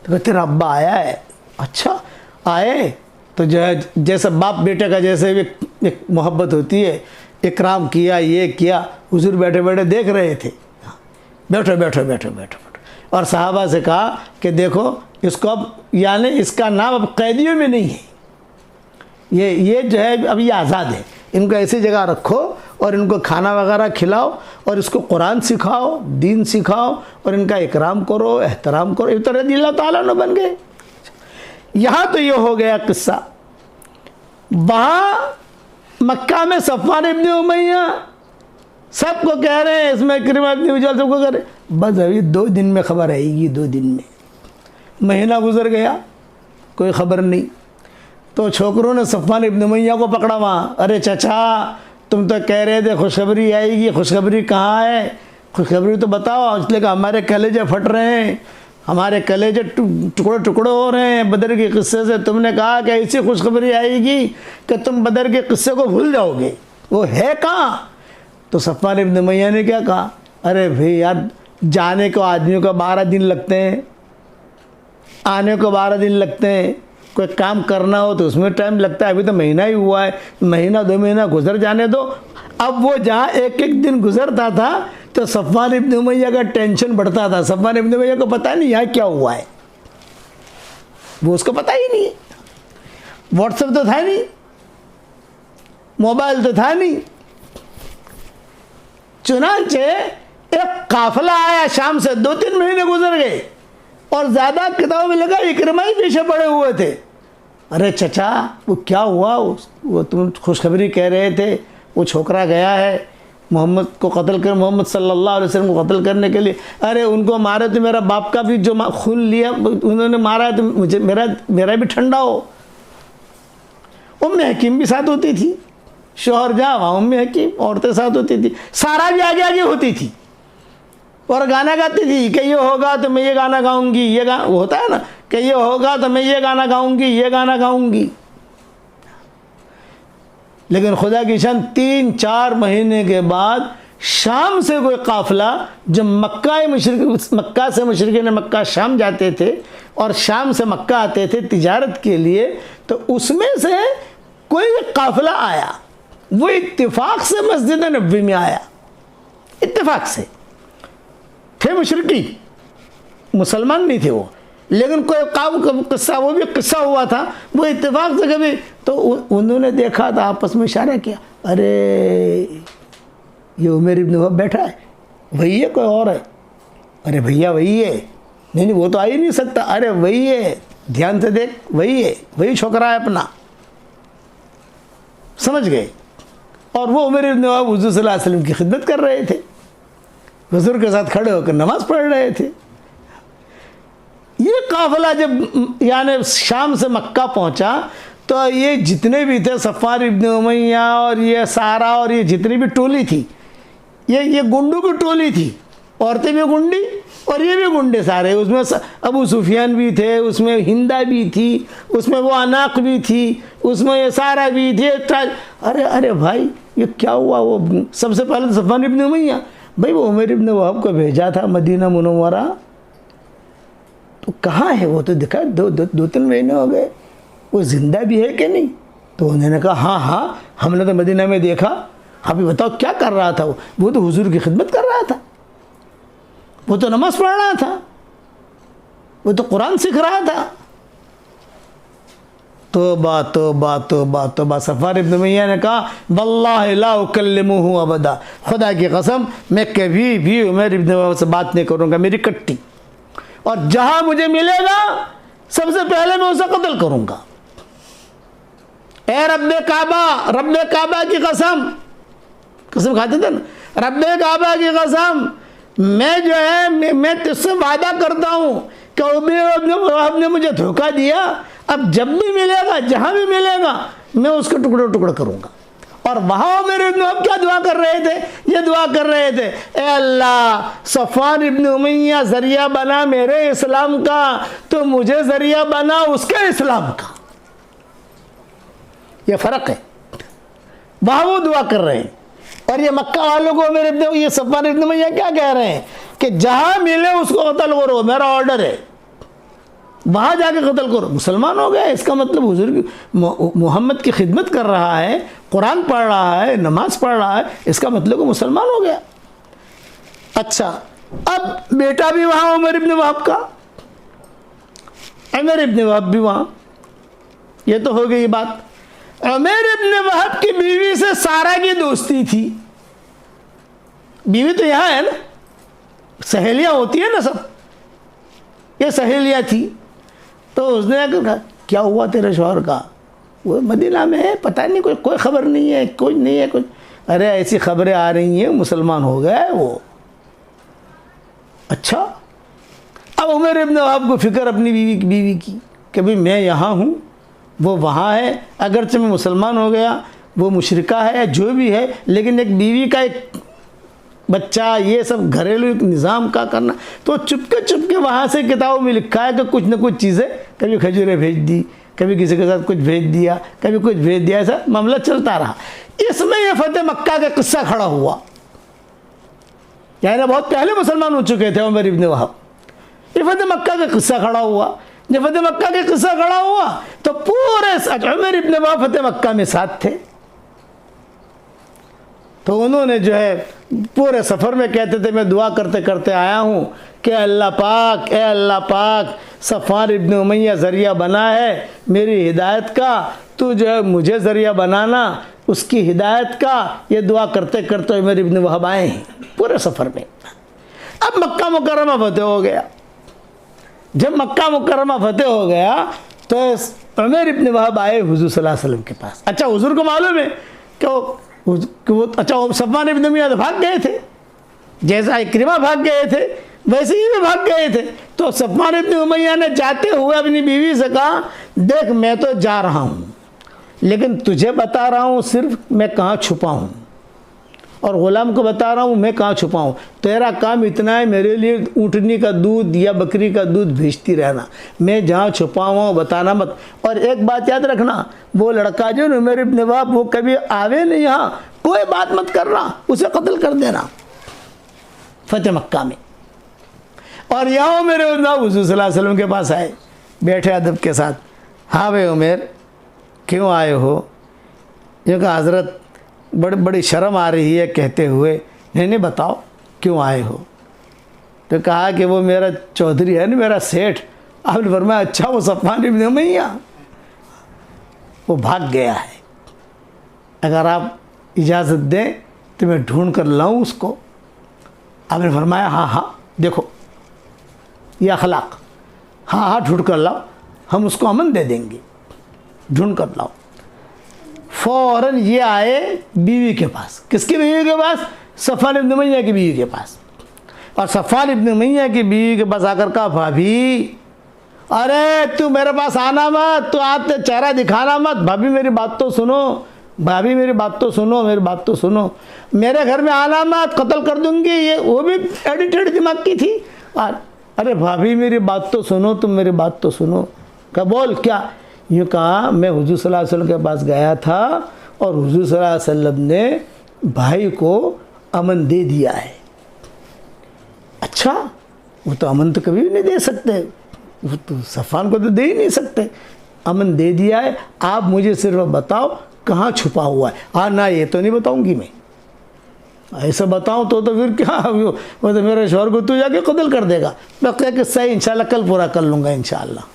तो तेरा अब्बा आया है? अच्छा आए तो जो है जैसे बाप बेटे का जैसे एक मोहब्बत होती है, इकराम किया, ये किया। हुजूर बैठे बैठे देख रहे थे, बैठो बैठो बैठो बैठो बैठो। और सहाबा से कहा कि देखो इसको अब, यानी इसका नाम अब कैदियों में नहीं है, ये जो है अब ये आज़ाद है। इनको ऐसी जगह रखो और इनको खाना वगैरह खिलाओ और इसको कुरान सिखाओ, दीन सिखाओ और इनका इकराम करो, एहतराम करो। इस तरह अल्लाह ताला न बन गए। यहाँ तो ये हो गया किस्सा। वहाँ मक्का में सफ़वान इब्न उमैया सबको कह रहे हैं, इसमें इक्रिमा इब्न उजल सबको कह रहे, बस अभी 2 दिन में खबर आएगी। 2 दिन में, महीना गुजर गया, कोई ख़बर नहीं। तो छोकरों ने सफ़वान इब्न उमैया को पकड़ा वहाँ। अरे चचा, तुम तो कह रहे थे खुशखबरी आएगी, खुशखबरी कहाँ है? खुशखबरी तो बताओ। इसलिए कि हमारे कलेजे फट रहे हैं, हमारे कलेजे टुकड़े टुकड़े हो रहे हैं बदर के किस्से से। तुमने कहा कि ऐसी खुशखबरी आएगी कि तुम बदर के किस्से को भूल जाओगे, वो है कहाँ? तो सफ़वान इब्न उमैया ने क्या कहा? अरे भाई यार, जाने को आदमियों को 12 दिन लगते हैं, आने को 12 दिन लगते हैं। कोई काम करना हो तो उसमें टाइम लगता है। अभी तो महीना ही हुआ है, महीना 2 महीना गुजर जाने दो। अब वो जहाँ एक एक दिन गुजरता था तो सफ़वान इब्न उमैया का टेंशन बढ़ता था। सफ़वान इब्न उमैया को पता नहीं यहाँ क्या हुआ है, वो उसको पता ही नहीं। व्हाट्सएप तो था नहीं, मोबाइल तो था नहीं। चुनांचे एक काफिला आया शाम से, 2-3 महीने गुजर गए और ज़्यादा किताबों में लगा इक्रिमा ही पीछे पड़े हुए थे। अरे चचा, वो क्या हुआ? वो तुम खुशखबरी कह रहे थे, वो छोकरा गया है मोहम्मद को कत्ल कर, मोहम्मद सल्लल्लाहु अलैहि वसल्लम को कत्ल करने के लिए। अरे उनको मारे तो मेरा बाप का भी जो खून लिया उन्होंने मारा है तो मुझे मेरा भी ठंडा हो। उम्मे हकीम भी साथ होती थी, शोहर जहाँ वहाँ उम्मे हकीम, औरतें साथ होती थी, सारा भी आगे आगे होती थी और गाना गाती थी कि ये होगा तो मैं ये गाना गाऊंगी। ये गाना वो होता है ना कि ये होगा तो मैं ये गाना गाऊंगी, ये गाना गाऊंगी। लेकिन खुदा की शान 3-4 महीने के बाद शाम से कोई काफिला, जो मक्का से मुशरिकीन मक्का शाम जाते थे और शाम से मक्का आते थे तिजारत के लिए, तो उसमें से कोई काफिला आया। वो इत्तेफाक से मस्जिद नबी में आया, इत्तेफाक से। थे मुशरिकी, मुसलमान नहीं थे वो, लेकिन कोई काम किस्सा, वो भी किस्सा हुआ था, वो इत्तेफाक से कभी तो उन्होंने देखा था, आपस में इशारा किया, अरे ये उमर इब्न वहब बैठा है, वही है कोई और है? अरे भैया वही है। नहीं वो तो आ ही नहीं सकता। अरे वही है, ध्यान से देख, वही है, वही छोकरा है अपना। समझ गए? और वो उमर इब्न वहब हुज़ूर सल्लल्लाहु अलैहि वसल्लम की खिदमत कर रहे थे, हुज़ूर के साथ खड़े होकर नमाज़ पढ़ रहे थे। ये काफ़िला जब यानी शाम से मक्का पहुंचा तो ये जितने भी थे, सफ़वान इब्न उमैया और ये सारा और ये जितनी भी टोली थी, ये गुंडों की टोली थी औरतें भी गुंडी और ये भी गुंडे सारे। उसमें अबू सुफियान भी थे, उसमें हिंदा भी थी, उसमें वो अनाक भी थी, उसमें ये सारा भी थे। अरे अरे भाई ये क्या हुआ? वो सबसे पहले तो सफ़वान इब्न उमैया, भाई वो उमर इब्न वहाब को भेजा था मदीना मुनव्वरा, तो कहाँ है वो? तो दिखा दो तीन महीने हो गए, वो जिंदा भी है कि नहीं? तो उन्होंने कहा हाँ हाँ हमने तो मदीना में देखा। अभी बताओ क्या कर रहा था वो तो हुजूर की खिदमत कर रहा था, वो तो नमाज पढ़ रहा था, वो तो कुरान सीख रहा था। तौबा तौबा तौबा तौबा। सफ़वान इब्न उमैया ने कहा वल्लाहि ला उकल्लिमुहु अबदा, खुदा की कसम मैं कभी भी उमर इब्न वहाब से बात नहीं करूँगा, मेरी कट्टी। और जहाँ मुझे मिलेगा सबसे पहले मैं उसे कत्ल करूँगा। ए रब्बे काबा की कसम, कसम खाते थे ना, रब्बे काबा की कसम मैं जो है मैं तुझसे वादा करता हूँ कि उमर ने मुझे धोखा दिया, अब जब भी मिलेगा जहाँ भी मिलेगा मैं उसको टुकड़े टुकड़े करूँगा। और वहाँ उमर इब्न वहाब क्या दुआ कर रहे थे? ये दुआ कर रहे थे, ए अल्लाह सफ़वान इब्न उमैया ज़रिया बना मेरे इस्लाम का, तो मुझे ज़रिया बना उसके इस्लाम का। ये फ़र्क है, वहाँ वो दुआ कर रहे हैं। और ये मक्का वालों को उमर इब्न ये सफ़वान इब्न उमैया क्या कह रहे हैं कि जहाँ मिले उसको कत्ल करो, मेरा ऑर्डर है, वहाँ जाके कत्ल करो। मुसलमान हो गया, इसका मतलब हुजूर की मोहम्मद की खिदमत कर रहा है, कुरान पढ़ रहा है, नमाज पढ़ रहा है, इसका मतलब वो मुसलमान हो गया। अच्छा, अब बेटा भी वहाँ उमर इब्न वहाब का, उमर इब्न वहाब भी वहाँ। ये तो हो गई बात। उमर इब्न वहाब की बीवी से सारा की दोस्ती थी। बीवी तो यहाँ है ना, सहेलियाँ होती है ना सब, ये सहेलियाँ थी। तो उसने कहा क्या हुआ तेरे शौहर का? वो मदीना में है, पता नहीं, कोई खबर नहीं है, कुछ नहीं है कुछ। अरे ऐसी खबरें आ रही हैं मुसलमान हो गया है वो। अच्छा, अब उमर इब्न वहाब को फिक्र अपनी बीवी की कि भाई मैं यहाँ हूँ, वो वहाँ है, अगरचे मैं मुसलमान हो गया, वो मुशरिका है या जो भी है, लेकिन एक बीवी का एक बच्चा, ये सब घरेलू निज़ाम का करना। तो चुपके वहाँ से किताबों में लिखा है कि कुछ न कुछ चीज़ें, कभी खजूरें भेज दी, कभी किसी के साथ कुछ भेज दिया, कभी कुछ भेज दिया, ऐसा मामला चलता रहा। इसमें यह फतेह मक्का का किस्सा खड़ा हुआ। यानी बहुत पहले मुसलमान हो चुके थे उमर इब्न वहाब। ये फतेह मक्का का किस्सा खड़ा हुआ। जब फतेह मक्का का किस्सा खड़ा हुआ तो पूरे उमर इब्न वहाब फतेह मक्का में साथ थे। तो उन्होंने जो है पूरे सफ़र में कहते थे, मैं दुआ करते करते आया हूँ कि अल्लाह पाक, ए अल्लाह पाक, सफ़वान इब्न उमैया ज़रिया बना है मेरी हिदायत का, तो जो है मुझे ज़रिया बनाना उसकी हिदायत का। ये दुआ करते करते उमर इब्न वहाब आए हैं पूरे सफ़र में। अब मक्का मुकर्रमा फतेह हो गया। जब मक्का मुकर्रमा फतेह हो गया तो उमर इब्न वहाब आए हुजूर सल्लल्लाहु अलैहि वसल्लम के पास। अच्छा, हुजूर को मालूम है कि वो अच्छा सफ़वान इब्न उमैया तो भाग गए थे, जैसा इक्रिमा भाग गए थे वैसे ही भी भाग गए थे। तो सफ़वान इब्न उमैया ने जाते हुए अपनी बीवी से कहा, देख मैं तो जा रहा हूँ, लेकिन तुझे बता रहा हूँ सिर्फ मैं कहाँ छुपा हूँ, और ग़ुलाम को बता रहा हूँ मैं कहाँ छुपा हूँ। तेरा काम इतना है, मेरे लिए ऊँटनी का दूध या बकरी का दूध भेजती रहना, मैं जहाँ छुपा हुआ बताना मत। और एक बात याद रखना, वो लड़का जो उमर इब्न वहाब वो कभी आवे नहीं, यहाँ कोई बात मत करना, उसे कत्ल कर देना फतेह मक्का में। और यहाँ मेरे हुजूर सल्लल्लाहु अलैहि वसल्लम के पास आए, बैठे अदब के साथ। हाँ भाई उमर, क्यों आए हो? ये कहा हज़रत बड़ी शर्म आ रही है कहते हुए। नहीं बताओ क्यों आए हो? तो कहा कि वो मेरा चौधरी है ना, मेरा सेठ। आपने फरमाया अच्छा वो सफ़वान इब्न उमैया वो भाग गया है, अगर आप इजाज़त दें तो मैं ढूंढ कर लाऊं उसको। आपने फरमाया हाँ हाँ देखो ये अखलाक, हाँ हाँ ढूंढ कर लाओ, हम उसको अमन दे देंगे, ढूंढ कर लाओ। फ़ौरन ये आए बीवी के पास। किसकी बीवी के पास? सफ़वान इब्न उमैया की बीवी के पास। और सफ़वान इब्न उमैया की बीवी के पास आकर कहा, भाभी अरे तू मेरे पास आना मत, तू आते चेहरा दिखाना मत, भाभी मेरी बात तो सुनो, भाभी मेरी बात तो सुनो, मेरी बात तो सुनो, मेरे घर में आना मत, कत्ल कर दूंगी। ये वो भी एडिटेड दिमाग की थी। अरे भाभी मेरी बात तो सुनो, तुम मेरी बात तो सुनो। क्या बोल, क्या? यूँ कहा, मैं हुजूर सल्लल्लाहु अलैहि वसल्लम के पास गया था और हुजूर सल्लल्लाहु अलैहि वसल्लम ने भाई को अमन दे दिया है। अच्छा, वो तो अमन तो कभी भी नहीं दे सकते, वो तो सफ़ान को तो दे ही नहीं सकते। अमन दे दिया है, आप मुझे सिर्फ बताओ कहाँ छुपा हुआ है। हाँ ना, ये तो नहीं बताऊंगी मैं, ऐसा बताऊं तो फिर क्या, वो तो मेरे शौहर को तू जाके कत्ल कर देगा। मैं क्या किस्सा है, इंशाल्लाह कल पूरा कर लूँगा इंशाल्लाह।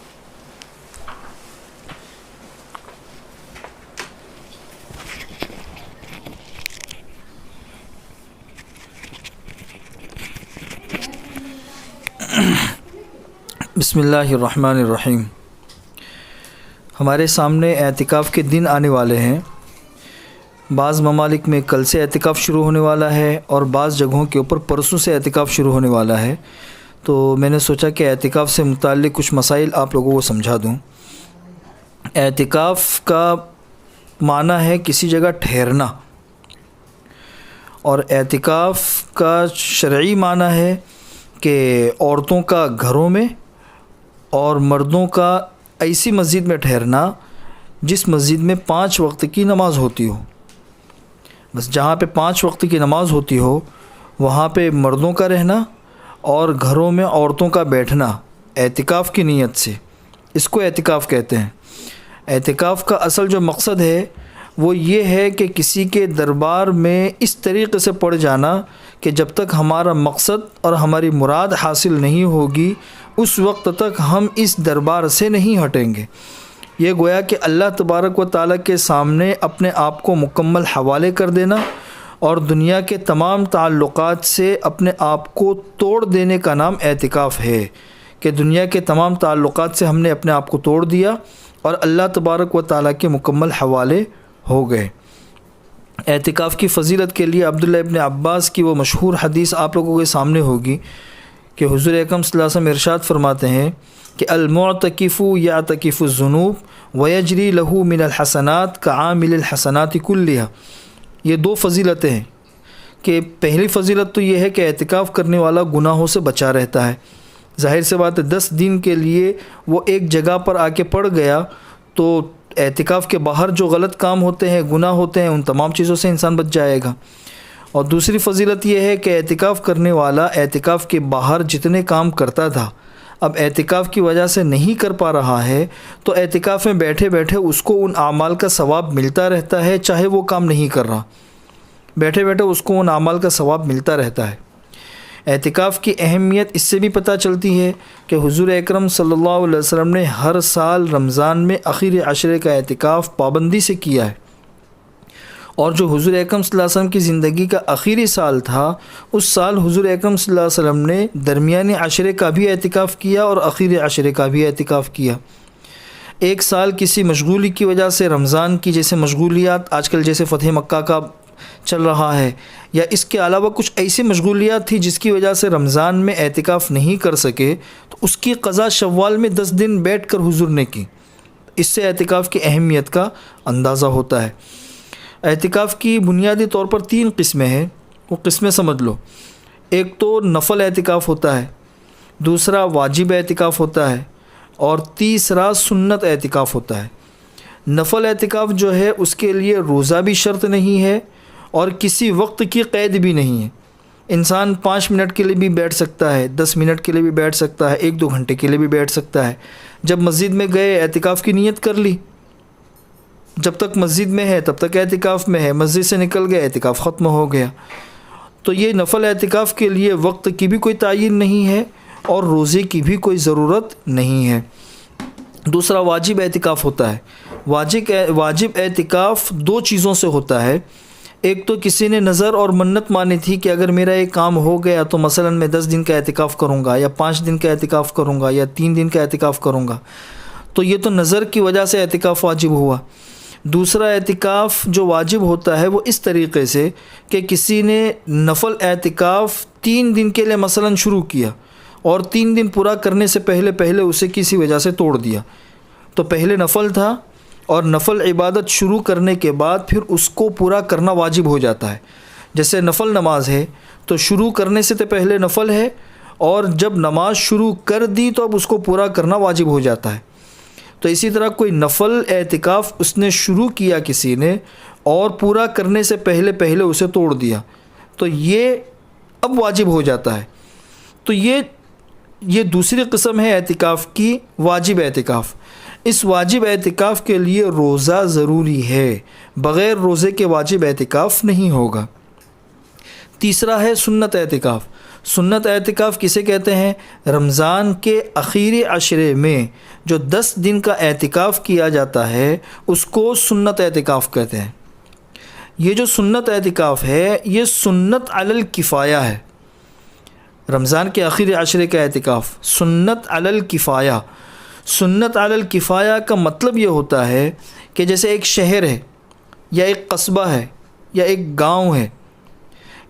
बिस्मिल्लाहिर्रहमानिर्रहीम। हमारे सामने एतिकाफ़ के दिन आने वाले हैं। बाज़ ममालिक में कल से एतिकाफ़ शुरू होने वाला है और बाज़ जगहों के ऊपर परसों से एतिकाफ़ शुरू होने वाला है। तो मैंने सोचा कि एतिकाफ़ से मुताल्लिक़ कुछ मसाइल आप लोगों को समझा दूँ। एतिकाफ़ का माना है किसी जगह ठहरना, और एतिकाफ़ का शरई माना है कि औरतों का घरों में और मर्दों का ऐसी मस्जिद में ठहरना जिस मस्जिद में 5 वक्त की नमाज़ होती हो। बस जहाँ पे 5 वक्त की नमाज़ होती हो वहाँ पे मर्दों का रहना और घरों में औरतों का बैठना एतिकाफ़ की नीयत से, इसको एतिकाफ़ कहते हैं। एतिकाफ़ का असल जो मकसद है वो ये है कि किसी के दरबार में इस तरीक़े से पड़ जाना कि जब तक हमारा मकसद और हमारी मुराद हासिल नहीं होगी उस वक्त तक हम इस दरबार से नहीं हटेंगे। ये गोया कि अल्लाह तबारक व तआला के सामने अपने आप को मुकम्मल हवाले कर देना और दुनिया के तमाम ताल्लुक़ात से अपने आप को तोड़ देने का नाम एतिकाफ़ है। कि दुनिया के तमाम ताल्लुक़ात से हमने अपने आप को तोड़ दिया और अल्लाह तबारक व तआला के मुकम्मल हवाले हो गए। एतिकाफ़ की फ़जीलत के लिए अब्दुल्लाह इब्न अब्बास की वो मशहूर हदीस आप लोगों के सामने होगी कि हुज़ूर अकरम सल्लल्लाहु अलैहि वसल्लम इरशाद फरमाते हैं कि अल-मुअतकिफ़ु यातकिफ़ु ज़ुनूब व यजरी लहू मिनल हसनात कआमिलिल हसनाति कुल्लिहा। ये 2 फ़जीलतें हैं कि पहली फ़जीलत तो ये है कि एतिकाफ़ करने वाला गुनाहों से बचा रहता है। ज़ाहिर सी बात है 10 दिन के लिए वो एक जगह पर आके पड़ गया तो एतिकाफ़ के बाहर जो गलत काम होते हैं, गुनाह होते हैं, उन तमाम चीज़ों से इंसान बच जाएगा। और दूसरी फ़जीलत ये है कि एतिकाफ़ करने वाला एतिकाफ़ के बाहर जितने काम करता था अब एतिकाफ़ की वजह से नहीं कर पा रहा है तो एतिकाफ़ में बैठे बैठे उसको उन आमाल का सवाब मिलता रहता है, चाहे वो काम नहीं कर रहा, बैठे बैठे उसको उन आमाल का सवाब मिलता रहता है। एतिकाफ़ की अहमियत इससे भी पता चलती है कि हुज़ूर अकरम सल्लल्लाहु अलैहि वसल्लम ने हर साल रमज़ान में आखिरी अशरे का एतिकाफ़ पाबंदी से किया है। और जो हुज़ूर अकरम सल्लल्लाहु अलैहि वसल्लम की ज़िंदगी का आखिरी साल था उस साल हुज़ूर अकरम सल्लल्लाहु अलैहि वसल्लम ने दरमियानी अशरे का भी एतिकाफ़ किया और आखिरी अशरे का भी एतिकाफ़ किया। एक साल किसी मशगूली की वजह से रमज़ान की जैसे मशगूलियात आजकल जैसे फ़तह मक्का का चल रहा है या इसके अलावा कुछ ऐसी मशगूलियात थी जिसकी वजह से रमज़ान में एतिकाफ़ नहीं कर सके तो उसकी क़ज़ा शव्वाल में 10 दिन बैठ कर हुज़ूर ने की। इससे एतिकाफ़ की अहमियत का अंदाज़ा होता है। एतिकाफ़ की बुनियादी तौर पर 3 किस्में हैं, वो किस्में समझ लो। एक तो नफ़ल एतिकाफ़ होता है, दूसरा वाजिब एतिकाफ़ होता है और तीसरा सुन्नत एतिकाफ़ होता है। नफ़ल एतिकाफ़ जो है उसके लिए रोज़ा भी शर्त नहीं है और किसी वक्त की क़ैद भी नहीं है। इंसान 5 मिनट के लिए भी बैठ सकता है, 10 मिनट के लिए भी बैठ सकता है, 1-2 घंटे के लिए भी बैठ सकता है। जब मस्जिद में गए एतिकाफ़ की नीयत कर ली, जब तक मस्जिद में है तब तक एतिकाफ़ में है, मस्जिद से निकल गया एतिकाफ़ ख़त्म हो गया। तो ये नफ़ल एतिकाफ़ के लिए वक्त की भी कोई तायीन नहीं है और रोज़े की भी कोई ज़रूरत नहीं है। दूसरा वाजिब एतिकाफ़ होता है। वाजिब एतिकाफ़ 2 चीज़ों से होता है। एक तो किसी ने नज़र और मन्नत मानी थी कि अगर मेरा एक काम हो गया तो मसलन मैं 10 दिन का एतिकाफ़ करूँगा या 5 दिन का एतिकाफ़ करूँगा या 3 दिन का एतिकाफ़ करूँगा, तो ये तो नज़र की वजह से एतिकाफ़ वाजिब हुआ। दूसरा एतिकाफ़ जो वाजिब होता है वो इस तरीक़े से कि किसी ने नफ़ल एतिकाफ़ 3 दिन के लिए मसलन शुरू किया और 3 दिन पूरा करने से पहले उसे किसी वजह से तोड़ दिया। तो पहले नफ़ल था और नफ़ल इबादत शुरू करने के बाद फिर उसको पूरा करना वाजिब हो जाता है। जैसे नफ़ल नमाज है तो शुरू करने से तो पहले नफ़ल है, और जब नमाज शुरू कर दी तो अब उसको पूरा करना वाजिब हो जाता है। तो इसी तरह कोई नफ़ल एतिकाफ़ उसने शुरू किया किसी ने और पूरा करने से पहले पहले उसे तोड़ दिया तो ये अब वाजिब हो जाता है। तो ये दूसरी किस्म है एतिकाफ़ की, वाजिब एतिकाफ़। इस वाजिब एतिकाफ़ के लिए रोज़ा ज़रूरी है, बग़ैर रोज़े के वाजिब एतिकाफ़ नहीं होगा। तीसरा है सुन्नत एतिकाफ़। सुन्नत एतिकाफ़ किसे कहते हैं? रमज़ान के आखिरी अशरे में जो 10 दिन का एतिकाफ़ किया जाता है उसको सुन्नत एतिकाफ़ कहते हैं। ये जो सुन्नत एतिकाफ़ है ये सुन्नत अलल किफ़ाया है। रमज़ान के आखिरी अशरे का एतिकाफ़ सुन्नत अलल किफ़ाया। सुन्नत अलल किफ़ाया का मतलब ये होता है कि जैसे एक शहर है या एक कस्बा है या एक गांव है,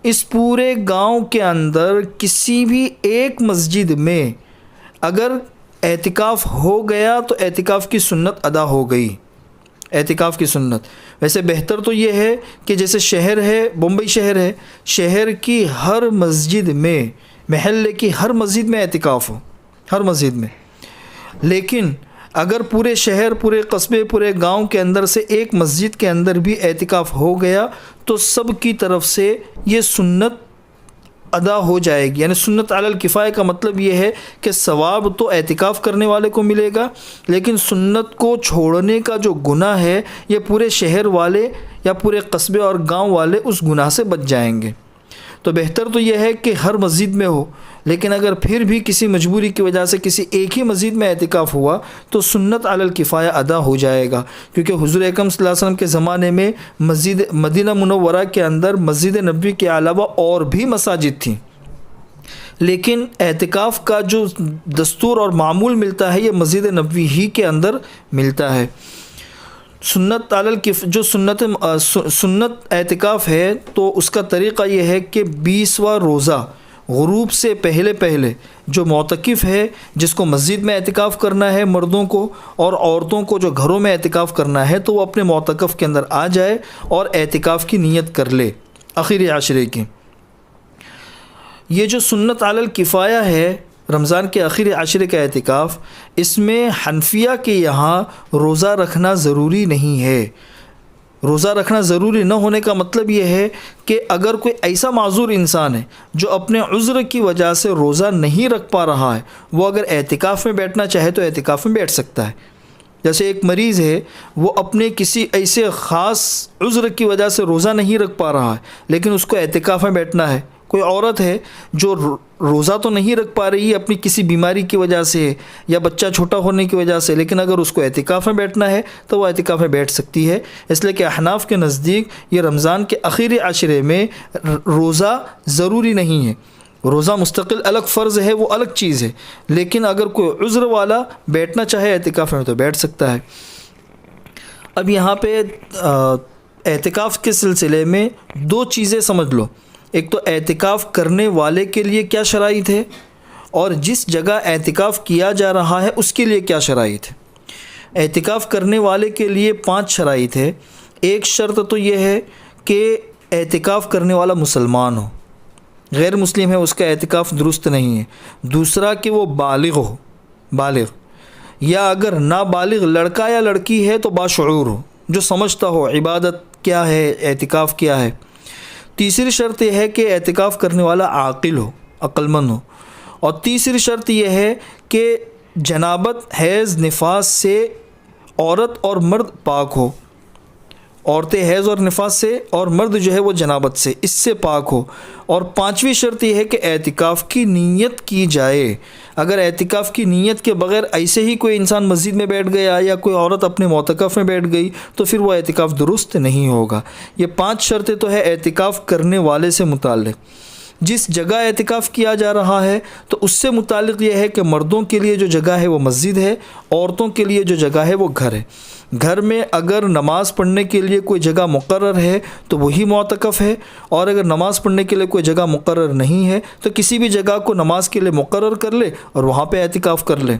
इस पूरे गांव के अंदर किसी भी एक मस्जिद में अगर एतिकाफ़ हो गया तो एतिकाफ़ की सुन्नत अदा हो गई। एतिकाफ़ की सुन्नत वैसे बेहतर तो ये है कि जैसे शहर है, मुंबई शहर है, शहर की हर मस्जिद में, महल्ले की हर मस्जिद में एतिकाफ़ हो, हर मस्जिद में। लेकिन अगर पूरे शहर, पूरे कस्बे, पूरे गांव के अंदर से एक मस्जिद के अंदर भी एतिकाफ़ हो गया तो सब की तरफ से ये सुन्नत अदा हो जाएगी। यानी सुन्नत अलल किफ़ाया का मतलब ये है कि सवाब तो एतिकाफ़ करने वाले को मिलेगा, लेकिन सुन्नत को छोड़ने का जो गुनाह है ये पूरे शहर वाले या पूरे कस्बे और गांव वाले उस गुनाह से बच जाएंगे। तो बेहतर तो यह है कि हर मस्जिद में हो, लेकिन अगर फिर भी किसी मजबूरी की वजह से किसी एक ही मस्जिद में एतिकाफ़ हुआ तो सुन्नत अलल किफ़ाया अदा हो जाएगा। क्योंकि हुज़ूर अकरम सल्लल्लाहु अलैहि वसल्लम के ज़माने में मस्जिद मदीना मुनव्वरा के अंदर मस्जिद नबवी के अलावा और भी मसाजिद थी, लेकिन एतिकाफ़ का जो दस्तूर और मामूल मिलता है ये मस्जिद नबवी ही के अंदर मिलता है। सुन्नत अलल किफ़ जो सुन्नत एतिकाफ़ है तो उसका तरीक़ा ये है कि 20वां रोज़ा गुरूब से पहले पहले जो मोतकिफ़ है, जिसको मस्जिद में एतिकाफ़ करना है मर्दों को, और औरतों को जो घरों में एतिकाफ़ करना है, तो वो अपने मोतकफ़ के अंदर आ जाए और एतिकाफ़ की नीयत कर ले आखिरी आशरे की। ये जो सुन्नत अलल किफ़ाया है रमज़ान के आखिरी आशरे का एतिकाफ़, इसमें हनफिया के यहाँ रोज़ा रखना ज़रूरी नहीं है। रोज़ा रखना ज़रूरी न होने का मतलब ये है कि अगर कोई ऐसा माज़ूर इंसान है जो अपने उज़्र की वजह से रोज़ा नहीं रख पा रहा है, वो अगर एतिकाफ़ में बैठना चाहे तो एतिकाफ़ में बैठ सकता है। जैसे एक मरीज़ है, वो अपने किसी ऐसे ख़ास उज़्र की वजह से रोज़ा नहीं रख पा रहा है लेकिन उसको एतिकाफ़ में बैठना है। कोई औरत है जो रोज़ा तो नहीं रख पा रही है अपनी किसी बीमारी की वजह से या बच्चा छोटा होने की वजह से, लेकिन अगर उसको एतिकाफ़ में बैठना है तो वह एतिकाफ़ में बैठ सकती है। इसलिए कि अहनाफ़ के नज़दीक ये रमज़ान के आखिरी आशरे में रोज़ा ज़रूरी नहीं है। रोज़ा मुस्तकिल अलग फ़र्ज़ है, वो अलग चीज़ है, लेकिन अगर कोई उज़्र वाला बैठना चाहे एतिकाफ़ में तो बैठ सकता है। अब यहाँ पे एतिकाफ़ के सिलसिले में 2 चीज़ें समझ लो। एक तो एतिकाफ़ करने वाले के लिए क्या शराइत है और जिस जगह एतिकाफ़ किया जा रहा है उसके लिए क्या शराइत है। एतिकाफ़ करने वाले के लिए 5 शराइत है। एक शर्त तो ये है कि एतिकाफ़ करने वाला मुसलमान हो, गैर मुस्लिम है उसका एतिकाफ़ दुरुस्त नहीं है। दूसरा कि वो बालिग़ हो, बालिग़, या अगर नाबालिग़ लड़का या लड़की है तो बाशऊर हो, जो समझता हो इबादत क्या है, एतिकाफ़ क्या है। तीसरी शर्त यह है कि एतिकाफ़ करने वाला आक़िल हो, अक्लमंद हो। और तीसरी शर्त यह है कि जनाबत, हैज़, निफास से औरत और मर्द पाक हो। औरतें हैज़ और निफास से और मर्द जो है वो जनाबत से, इससे पाक हो। और 5वीं शर्त यह है कि एतिकाफ़ की नीयत की जाए। अगर एतिकाफ़ की नीयत के बग़ैर ऐसे ही कोई इंसान मस्जिद में बैठ गया या कोई औरत अपने मोतकफ़ में बैठ गई तो फिर वो एतिकाफ़ दुरुस्त नहीं होगा। ये 5 शर्तें तो है एतिकाफ़ करने वाले से मुताल्लिक़। जिस जगह एतिकाफ़ किया जा रहा है तो उससे मुताल्लिक़ यह है कि मर्दों के लिए जो जगह है वो मस्जिद है, औरतों के लिए जो जगह है वो घर है। घर में अगर नमाज़ पढ़ने के लिए कोई जगह मुक़र्रर है तो वही मोतकफ़ है, और अगर नमाज़ पढ़ने के लिए कोई जगह मुक़र्रर नहीं है तो किसी भी जगह को नमाज के लिए मुक़र्रर कर ले और वहाँ पे एतिकाफ़ कर ले।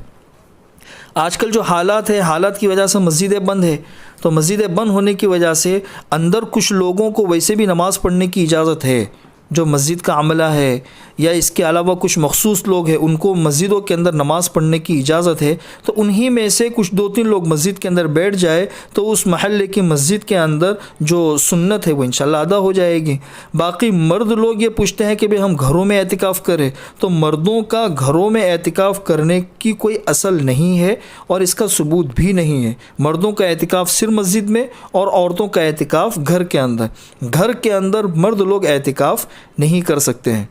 आजकल जो हालात है, हालात की वजह से मस्जिदें बंद है, तो मस्जिदें बंद होने की वजह से अंदर कुछ लोगों को वैसे भी नमाज़ पढ़ने की इजाज़त है, जो मस्जिद का अमला है या इसके अलावा कुछ मखसूस लोग हैं उनको मस्जिदों के अंदर नमाज़ पढ़ने की इजाज़त है, तो उन्हीं में से कुछ 2-3 लोग मस्जिद के अंदर बैठ जाए तो उस महल्ले की मस्जिद के अंदर जो सुन्नत है वो इंशाल्लाह अदा हो जाएगी। बाकी मर्द लोग ये पूछते हैं कि भाई हम घरों में एतिकाफ़ करें, तो मर्दों का घरों में एतिकाफ़ करने की कोई असल नहीं है और इसका सबूत भी नहीं है। मर्दों का एतिकाफ़ सिर्फ मस्जिद में और औरतों का एतिकाफ़ घर के अंदर। घर के अंदर मर्द लोग एतिकाफ़ नहीं कर सकते हैं।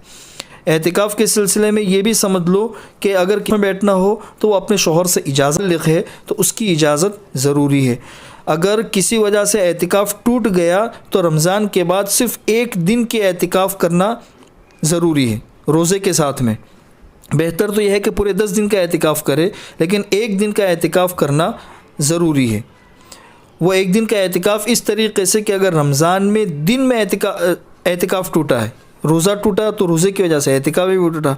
एतिकाफ़ के सिलसिले में ये भी समझ लो कि अगर किसी में बैठना हो तो वो अपने शौहर से इजाज़त लिखे तो उसकी इजाज़त ज़रूरी है। अगर किसी वजह से एतिकाफ़ टूट गया तो रमज़ान के बाद सिर्फ़ 1 दिन के एतिकाफ़ करना ज़रूरी है रोज़े के साथ में। बेहतर तो यह है कि पूरे 10 दिन का एतिकाफ़ करे, लेकिन 1 दिन का एतिकाफ़ करना ज़रूरी है। वो 1 दिन का एतिकाफ़ इस तरीके से कि अगर रमज़ान में दिन में एतिकाफ़ टूटा है, रोज़ा टूटा तो रोज़े की वजह से एतिकाफ़ भी टूटा,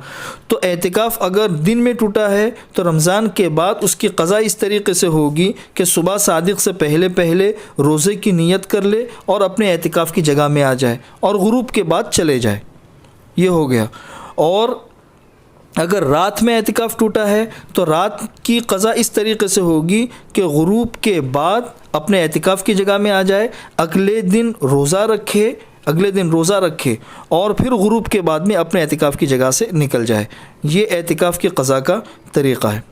तो एतिकाफ़ अगर दिन में टूटा है तो रमज़ान के बाद उसकी क़ज़ा इस तरीके से होगी कि सुबह सादिक़ से पहले पहले रोज़े की नीयत कर ले और अपने एतिकाफ़ की जगह में आ जाए और गुरूब के बाद चले जाए। ये हो गया। और अगर रात में एतिकाफ़ टूटा है तो रात की क़ज़ा इस तरीके से होगी कि गुरूब के बाद अपने एतिकाफ़ की जगह में आ जाए, अगले दिन रोज़ा रखे और फिर गुरूब के बाद में अपने एतिकाफ़ की जगह से निकल जाए। ये एतिकाफ़ की क़ज़ा का तरीक़ा है।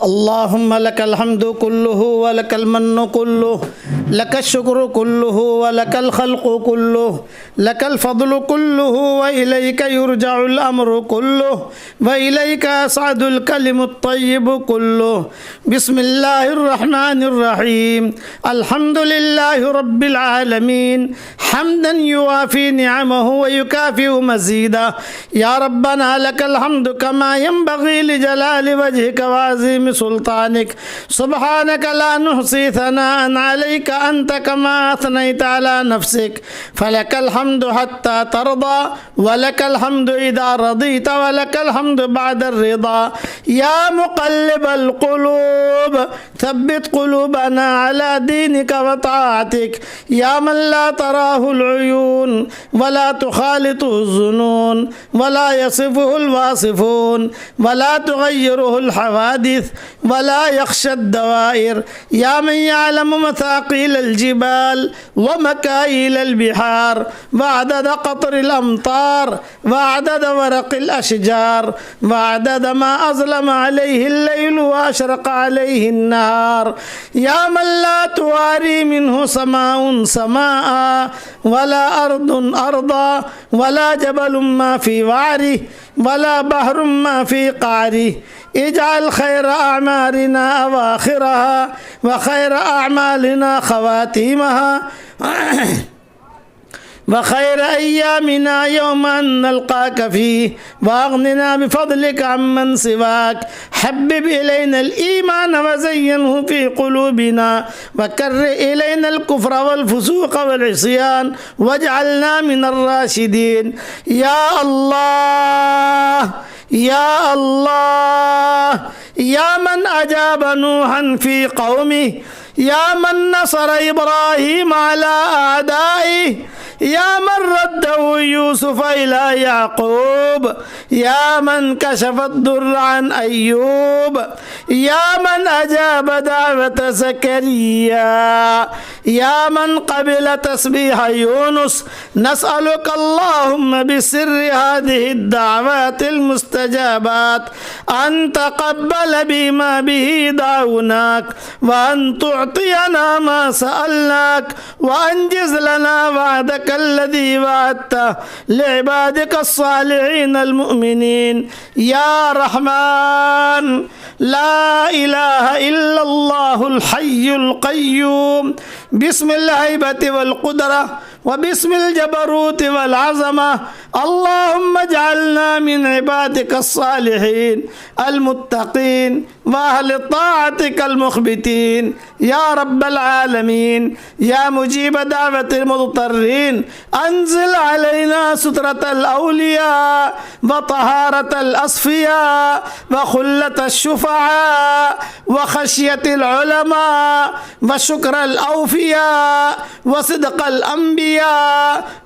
अल्लाहुम्मा लकल हम्दु कुल्लुहु व लकल मन्नु कुल्लुहु लकल शुक्र कुल्लुहु व लकल खल्क़ु कुल्लुहु लकल फ़द्लु कुल्लुहु व इलैका युरजउल अम्रु कुल्लुहु व इलैका यसअदुल कलिमुत तय्यिबु कुल्लुहु। बिस्मिल्लाहिर रहमानिर रहीम। अल्हम्दुलिल्लाहि रब्बिल आलमीन हम्दन युवाफी निअमहु व युकाफिउ मज़ीदा। या रब्बना लकल हम्दु कमा यंबग़ी लिजलालि वजहिका व अज़ीम सुल्तानिक। सुब्हानक ला नुहसी सनाअन अलैका अंत कमा अथनैत अला नफ्सिक। फलकल हम्दु हत्ता तरदा वलकल हम्दु इदा रदीत वलकल हम्दु बअद रिदा। या मुक़ल्लिबल क़ुलूब थब्बित क़ुलूबना अला दीनिक व ताअतिक। या मन ला तराहुल उयून वला तुखालितुहुज़ ज़ुनून वला यसिफुहुल वासिफून वला तुग़य्यिरुहुल हवादिस वला यख्शद दवाइर। या मन यअलमु मसाक़ीलल जिबाल व मकायिलल बिहार व अदद क़त्रिल अम्तार व अदद वरक़िल अशजार व अदद मा अज़लम अलैहिल लैलु व अशरक़ अलैहिन नहार। या मन ला तुवारी मिन्हु समाउन समाआ वला अर्दुन अर्दा वला जबलुम मा फ़ी वारिह वला बहरुम मा फ़ी क़ारिह। इजअल खैर अअमारिना अवाखिरहा व खैर अअमालिना ख़वातीमहा व खैर अय्यामिना यौमन नल्क़ाक फ़ीह व अग़निना बिफ़ज़लिक अम्मन सिवाक। हब्बिब इलैनल ईमान व ज़य्यिनहु फ़ी क़ुलूबिना व कर्रिह इलैनल कुफ़्र वल फ़ुसूक़ वल इस्यान वजअलना मिनर राशिदीन। या अल्लाह या अल्लाह या मन अजाब नूहन फ़ी क़ौमिह या मन नसर इब्राहीम अला आदाई या मन रद्दहु यूसुफ इला याकूब, या मन कशफत दुर्र अन अय्यूब, या मन अजाब दावत ज़करिया, या मन क़बिल तस्बीह यूनुस, नसअलुका अल्लाहुम्मा बिसिर्रि हादिहि दावतिल मुस्तजाबात अन तक़ब्बल बिमा बिही दाउनाक व अन तुअतियना मा सअलनाक व अंजिज़ लना वअदका अल्लज़ी वअदता लिइबादिका अस्सालिहीन अलमुमिनीन। या रहमान ला इलाहा इल्लल्लाहुल हय्युल क़य्यूम बिस्मिल हैबति वल क़ुदरा व बिस्मिल जबरूति वल अज़मा, अल्लाहुम्मा जअलना मिन इबादिका अस्सालिहीन अल मुत्तक़ीन व अहले ताअतिका अल मुख़बितीन। या रब्बल आलमीन या मुजीब दावतिल मुज़तर्रीन अंज़िल अलैना सुतरतल औलिया व तहारतल अस्फ़िया व खुल्लतश शुफ़अआ व खशियतिल उलमा व शुक्रल औफ़िया व सिद्क़ल अंबिया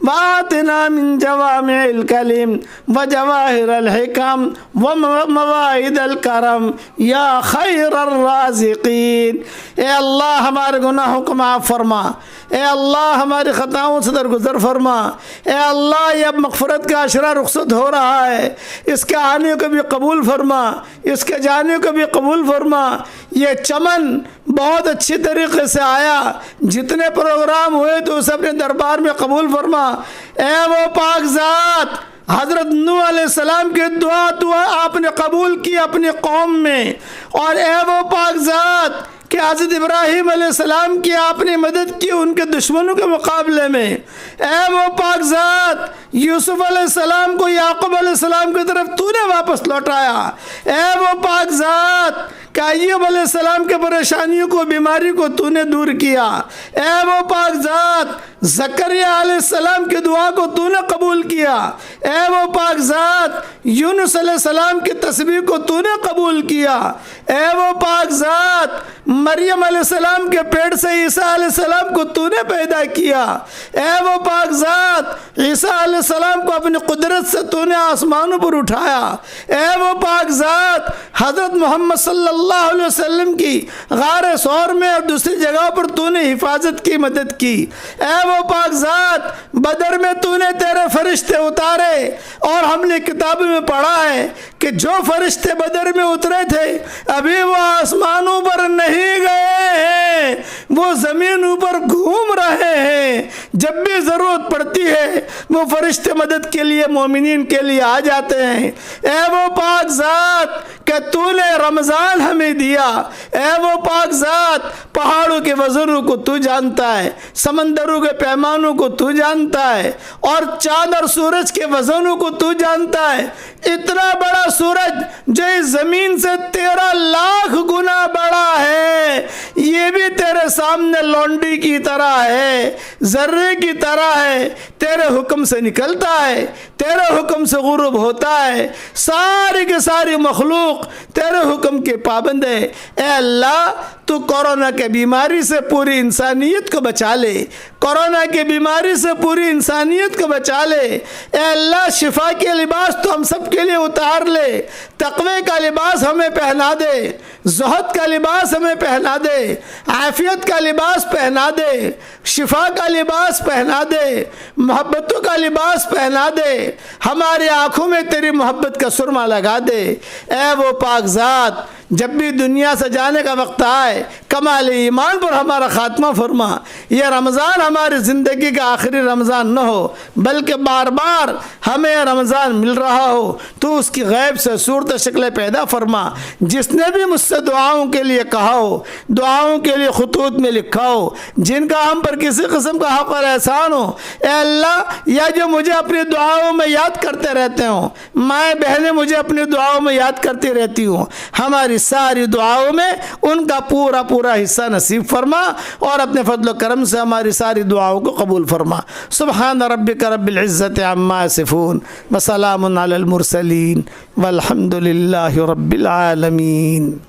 व आतिना मिन जवामिअल कलिम व जवाहिरल हिकम व मवाइदल करम या खैरर राज़िक़ीन। ए अल्लाह हमारे गुनाहों को माफ़ फरमा, ए अल्लाह हमारी ख़ताओं से दरगुज़र फरमा। ए अल्लाह ये अब मग़फ़िरत का अशरा रुख़सत हो रहा है, इसके आने को भी कबूल फरमा, इसके जाने को भी कबूल फरमा। ये चमन बहुत अच्छी तरीक़े से आया, जितने प्रोग्राम हुए तो उसे अपने दरबार में कबूल फरमा। ए वो पाक ज़ात, हज़रत नूह अलैहिस्सलाम की दुआ तो आपने कबूल की अपनी कौम में, और ए वो पाक ज़ात कि हज़रत इब्राहीम अलैहिस्सलाम की आपने मदद की उनके दुश्मनों के मुकाबले में। ए वो पाक ज़ात, यूसुफ अलैहिस्सलाम को याकूब अलैहिस्सलाम की तरफ तूने वापस लौटाया। ए वो पाक ज़ात कि अय्यूब अलैहिस्सलाम के परेशानियों को, बीमारी को तूने दूर किया। ए वो पाक ज़ात, ज़करिया अलैहिस्सलाम की दुआ को तूने कबूल किया। ए वो पाक ज़ात, यूनुस अलैहिस्सलाम की तस्बीह को तूने कबूल किया। ए वो पाक ज़ात, मरियम अलैहिस्सलाम के पेट से ईसा अलैहिस्सलाम को तूने पैदा किया। ए वो पाक ज़ात, ईसा अलैहिस्सलाम को अपनी कुदरत से तूने आसमानों पर उठाया। ए वो पाक ज़ात, हज़रत मोहम्मद सल्लल्लाहु अलैहि वसल्लम की गारे सौर में और दूसरी जगह पर तूने हिफाजत की, मदद की। ए वो पाक ज़ात, बदर में तूने तेरे फरिश्ते उतारे, और हमने किताबों में पढ़ा है कि जो फरिश्ते बदर में उतरे थे अभी वो आसमानों पर नहीं गए हैं, वो ज़मीन ऊपर घूम रहे हैं। जब भी ज़रूरत पड़ती है वो फरिश्ते मदद के लिए, मोमिनीन के लिए आ जाते हैं। ए वो पाक ज़ात कि तूने रमज़ान हमें दिया। ए वो पाक ज़ात, पहाड़ों के वज़नों को तू जानता है, समंदरों के पैमानों को तू जानता है, और चाँद और सूरज के वज़नों को तू जानता है। इतना बड़ा सूरज जो इस ज़मीन से 13 लाख गुना बड़ा है, ये भी तेरे सामने लौंडी की तरह है, ज़र्रे की तरह है। तेरे हुक्म से निकलता है, तेरे हुक्म से गुरूब होता है। सारी की सारी मखलूक तेरे हुक्म के पाबंद है। ए अल्लाह, तू कोरोना के बीमारी से पूरी इंसानियत को बचा ले, कोरोना की बीमारी से पूरी इंसानियत को बचा ले। ए अल्लाह, शिफा के लिबास तो हम सब के लिए उतार ले, तक़वे का लिबास हमें पहना दे, ज़ुहद का लिबास हमें पहना दे, आफ़ियत का लिबास पहना दे, शिफा का लिबास पहना दे, मोहब्बतों का लिबास पहना दे, हमारी आँखों में तेरी मोहब्बत का सुरमा लगा दे। ए वो पाक ज़ात, जब भी दुनिया से जाने का वक्त आए कमाल ईमान पर हमारा ख़ात्मा फरमा। यह रमज़ान हमारी ज़िंदगी का आखिरी रमज़ान न हो, बल्कि बार बार हमें यह रमज़ान मिल रहा हो। तो उसकी गैब से सूरत शक्ल पैदा फरमा। जिसने भी मुझसे दुआओं के लिए कहा हो, दुआओं के लिए खुतूत में लिखा हो, जिनका हम पर किसी किस्म का हक़ और एहसान हो, ए अल्लाह, या जो मुझे अपनी दुआओं में याद करते रहते हों, माएँ बहनें मुझे अपनी दुआओं में याद करती रहती हों, हमारी सारी दुआओं में उनका पूरा पूरा हिस्सा नसीब फरमा, और अपने फजल करम से हमारी सारी दुआओं को कबूल फरमा। सुब्हान रब्बिका रब्बिल इज़्ज़ति अम्मा यसिफून व सलामुन अलल मुरसलीन वल्हम्दुलिल्लाहि रब्बिल आलमीन।